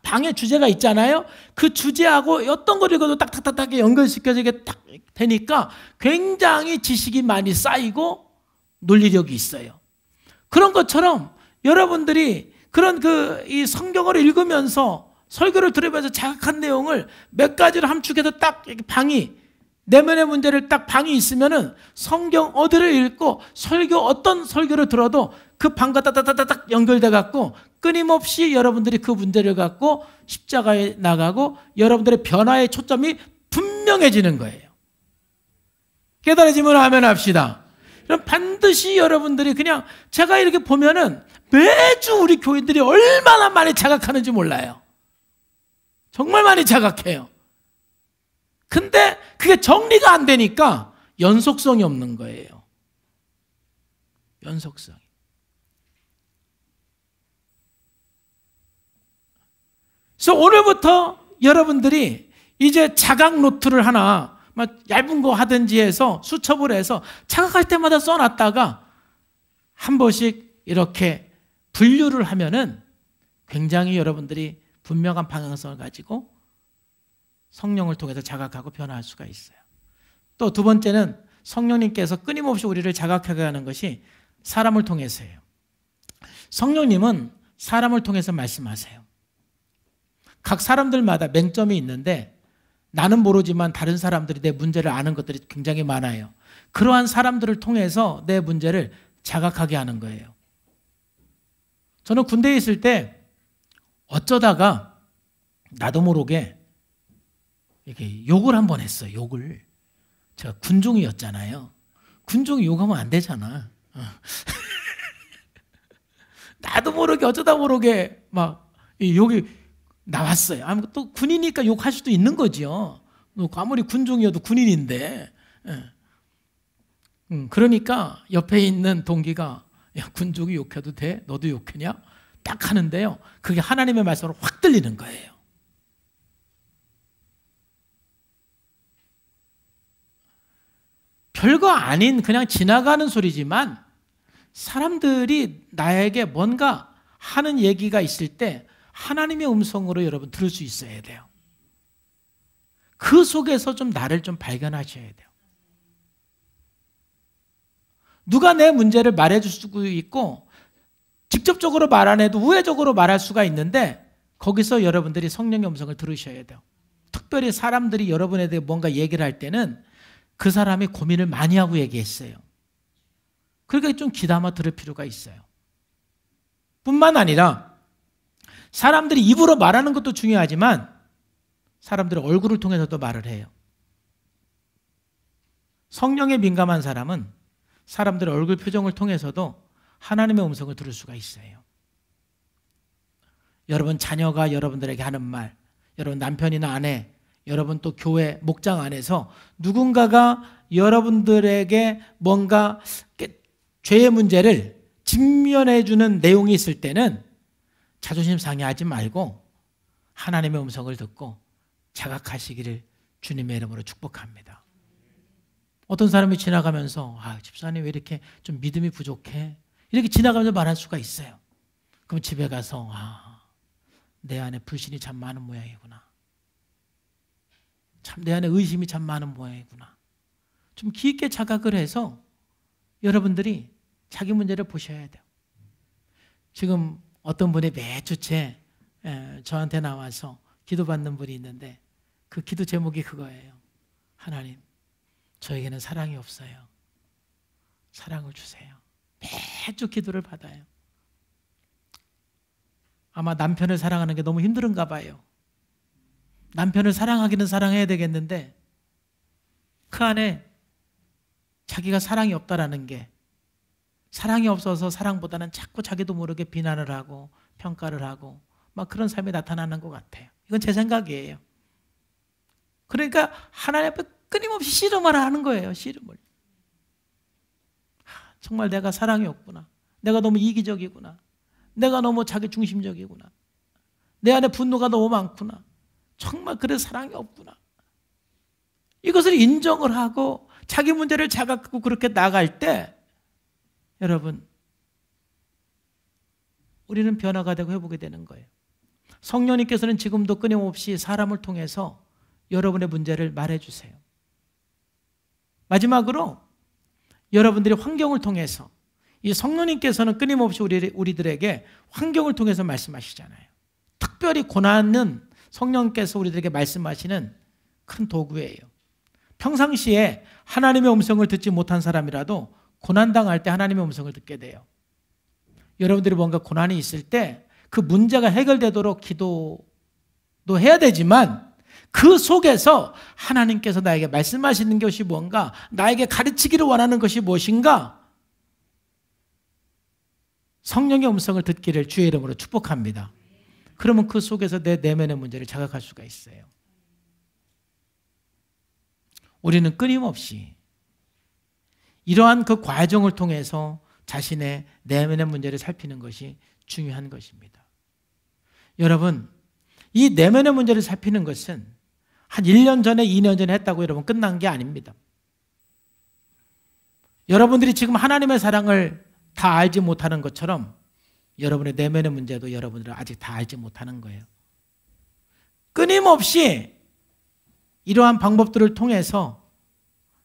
방의 주제가 있잖아요. 그 주제하고 어떤 걸 읽어도 딱딱딱딱 연결시켜서 이게 딱 되니까 굉장히 지식이 많이 쌓이고 논리력이 있어요. 그런 것처럼 여러분들이 그런 이 성경을 읽으면서 설교를 들으면서 자각한 내용을 몇 가지를 함축해서 딱 방이 내면의 문제를 딱 방이 있으면은 성경 어디를 읽고 어떤 설교를 들어도 그 방과 따다다닥 연결돼 갖고 끊임없이 여러분들이 그 문제를 갖고 십자가에 나가고 여러분들의 변화의 초점이 분명해지는 거예요. 깨달아지면 아멘 합시다. 그럼 반드시 여러분들이 그냥 제가 이렇게 보면은 매주 우리 교인들이 얼마나 많이 자각하는지 몰라요. 정말 많이 자각해요. 근데 그게 정리가 안 되니까 연속성이 없는 거예요. 연속성이. 그래서 오늘부터 여러분들이 이제 자각 노트를 하나 얇은 거 하든지 해서 수첩을 해서 자각할 때마다 써놨다가 한 번씩 이렇게 분류를 하면은 굉장히 여러분들이 분명한 방향성을 가지고 성령을 통해서 자각하고 변화할 수가 있어요. 또 두 번째는 성령님께서 끊임없이 우리를 자각하게 하는 것이 사람을 통해서예요. 성령님은 사람을 통해서 말씀하세요. 각 사람들마다 맹점이 있는데 나는 모르지만 다른 사람들이 내 문제를 아는 것들이 굉장히 많아요. 그러한 사람들을 통해서 내 문제를 자각하게 하는 거예요. 저는 군대에 있을 때 어쩌다가 나도 모르게 이렇게 욕을 한번 했어요. 욕을. 제가 군종이었잖아요. 군종이 욕하면 안 되잖아. 나도 모르게 어쩌다 모르게 막 욕이 나왔어요. 또 군이니까 욕할 수도 있는 거죠. 아무리 군종이어도 군인인데. 그러니까 옆에 있는 동기가 야, 군종이 욕해도 돼? 너도 욕하냐? 딱 하는데요. 그게 하나님의 말씀으로 확 들리는 거예요. 별거 아닌 그냥 지나가는 소리지만 사람들이 나에게 뭔가 하는 얘기가 있을 때 하나님의 음성으로 여러분 들을 수 있어야 돼요. 그 속에서 좀 나를 좀 발견하셔야 돼요. 누가 내 문제를 말해줄 수도 있고 직접적으로 말 안 해도 우회적으로 말할 수가 있는데 거기서 여러분들이 성령의 음성을 들으셔야 돼요. 특별히 사람들이 여러분에 대해 뭔가 얘기를 할 때는 그 사람이 고민을 많이 하고 얘기했어요. 그러니까 좀 귀담아 들을 필요가 있어요. 뿐만 아니라 사람들이 입으로 말하는 것도 중요하지만 사람들의 얼굴을 통해서도 말을 해요. 성령에 민감한 사람은 사람들의 얼굴 표정을 통해서도 하나님의 음성을 들을 수가 있어요. 여러분 자녀가 여러분들에게 하는 말, 여러분 남편이나 아내, 여러분 또 교회 목장 안에서 누군가가 여러분들에게 뭔가 죄의 문제를 직면해 주는 내용이 있을 때는 자존심 상해하지 말고 하나님의 음성을 듣고 자각하시기를 주님의 이름으로 축복합니다. 어떤 사람이 지나가면서 집사님 왜 이렇게 좀 믿음이 부족해? 이렇게 지나가면서 말할 수가 있어요. 그럼 집에 가서 내 안에 불신이 참 많은 모양이구나. 참 내 안에 의심이 참 많은 모양이구나. 좀 깊게 자각을 해서 여러분들이 자기 문제를 보셔야 돼요. 지금 어떤 분이 매주째 저한테 나와서 기도받는 분이 있는데 그 기도 제목이 그거예요. 하나님, 저에게는 사랑이 없어요. 사랑을 주세요. 매주 기도를 받아요. 아마 남편을 사랑하는 게 너무 힘든가 봐요. 남편을 사랑하기는 사랑해야 되겠는데 그 안에 자기가 사랑이 없다라는 게, 사랑이 없어서 사랑보다는 자꾸 자기도 모르게 비난을 하고 평가를 하고 막 그런 삶이 나타나는 것 같아요. 이건 제 생각이에요. 그러니까 하나님 앞에 끊임없이 씨름을 하는 거예요. 씨름을. 정말 내가 사랑이 없구나. 내가 너무 이기적이구나. 내가 너무 자기 중심적이구나. 내 안에 분노가 너무 많구나. 정말 그래서 사랑이 없구나. 이것을 인정을 하고 자기 문제를 자각하고 그렇게 나갈 때 여러분, 우리는 변화가 되고 회복이 되는 거예요. 성령님께서는 지금도 끊임없이 사람을 통해서 여러분의 문제를 말해주세요. 마지막으로 여러분들이 환경을 통해서, 이 성령님께서는 끊임없이 우리들에게 환경을 통해서 말씀하시잖아요. 특별히 고난은 성령께서 우리들에게 말씀하시는 큰 도구예요. 평상시에 하나님의 음성을 듣지 못한 사람이라도 고난당할 때 하나님의 음성을 듣게 돼요. 여러분들이 뭔가 고난이 있을 때 그 문제가 해결되도록 기도도 해야 되지만 그 속에서 하나님께서 나에게 말씀하시는 것이 뭔가, 나에게 가르치기를 원하는 것이 무엇인가, 성령의 음성을 듣기를 주의 이름으로 축복합니다. 그러면 그 속에서 내 내면의 문제를 자각할 수가 있어요. 우리는 끊임없이 이러한 그 과정을 통해서 자신의 내면의 문제를 살피는 것이 중요한 것입니다. 여러분, 이 내면의 문제를 살피는 것은 한 1년 전에 2년 전에 했다고 여러분 끝난 게 아닙니다. 여러분들이 지금 하나님의 사랑을 다 알지 못하는 것처럼 여러분의 내면의 문제도 여러분들은 아직 다 알지 못하는 거예요. 끊임없이 이러한 방법들을 통해서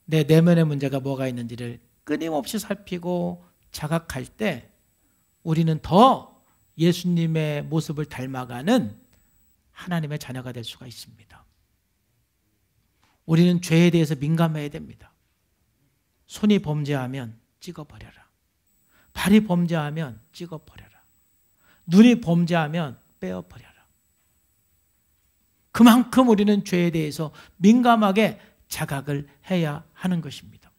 내 내면의 문제가 뭐가 있는지를 끊임없이 살피고 자각할 때 우리는 더 예수님의 모습을 닮아가는 하나님의 자녀가 될 수가 있습니다. 우리는 죄에 대해서 민감해야 됩니다. 손이 범죄하면 찍어버려라. 발이 범죄하면 찍어버려라. 눈이 범죄하면 빼어버려라. 그만큼 우리는 죄에 대해서 민감하게 자각을 해야 하는 것입니다.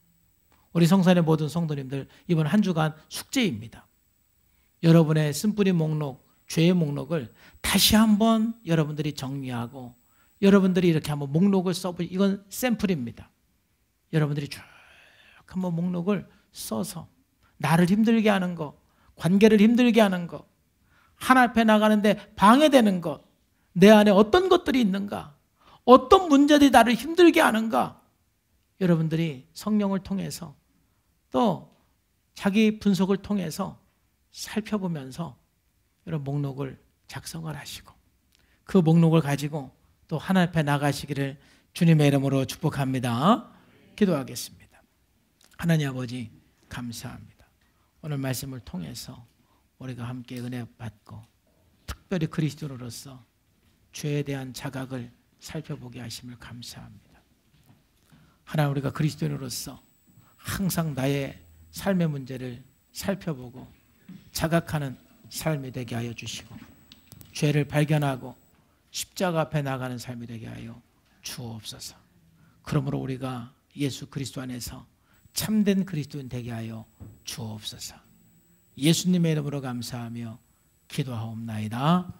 우리 성산의 모든 성도님들, 이번 한 주간 숙제입니다. 여러분의 쓴뿌리 목록, 죄의 목록을 다시 한번 여러분들이 정리하고 여러분들이 이렇게 한번 목록을 써보니, 이건 샘플입니다. 여러분들이 쭉 한번 목록을 써서 나를 힘들게 하는 것, 관계를 힘들게 하는 것, 하나님 앞에 나가는데 방해되는 것, 내 안에 어떤 것들이 있는가, 어떤 문제들이 나를 힘들게 하는가, 여러분들이 성령을 통해서 또 자기 분석을 통해서 살펴보면서 여러분 목록을 작성을 하시고 그 목록을 가지고 또 하나님 앞에 나가시기를 주님의 이름으로 축복합니다. 기도하겠습니다. 하나님 아버지, 감사합니다. 오늘 말씀을 통해서 우리가 함께 은혜 받고 특별히 그리스도로서 죄에 대한 자각을 살펴보게 하심을 감사합니다. 하나님, 우리가 그리스도인으로서 항상 나의 삶의 문제를 살펴보고 자각하는 삶이 되게 하여 주시고 죄를 발견하고 십자가 앞에 나가는 삶이 되게 하여 주옵소서. 그러므로 우리가 예수 그리스도 안에서 참된 그리스도인 되게 하여 주옵소서. 예수님의 이름으로 감사하며 기도하옵나이다.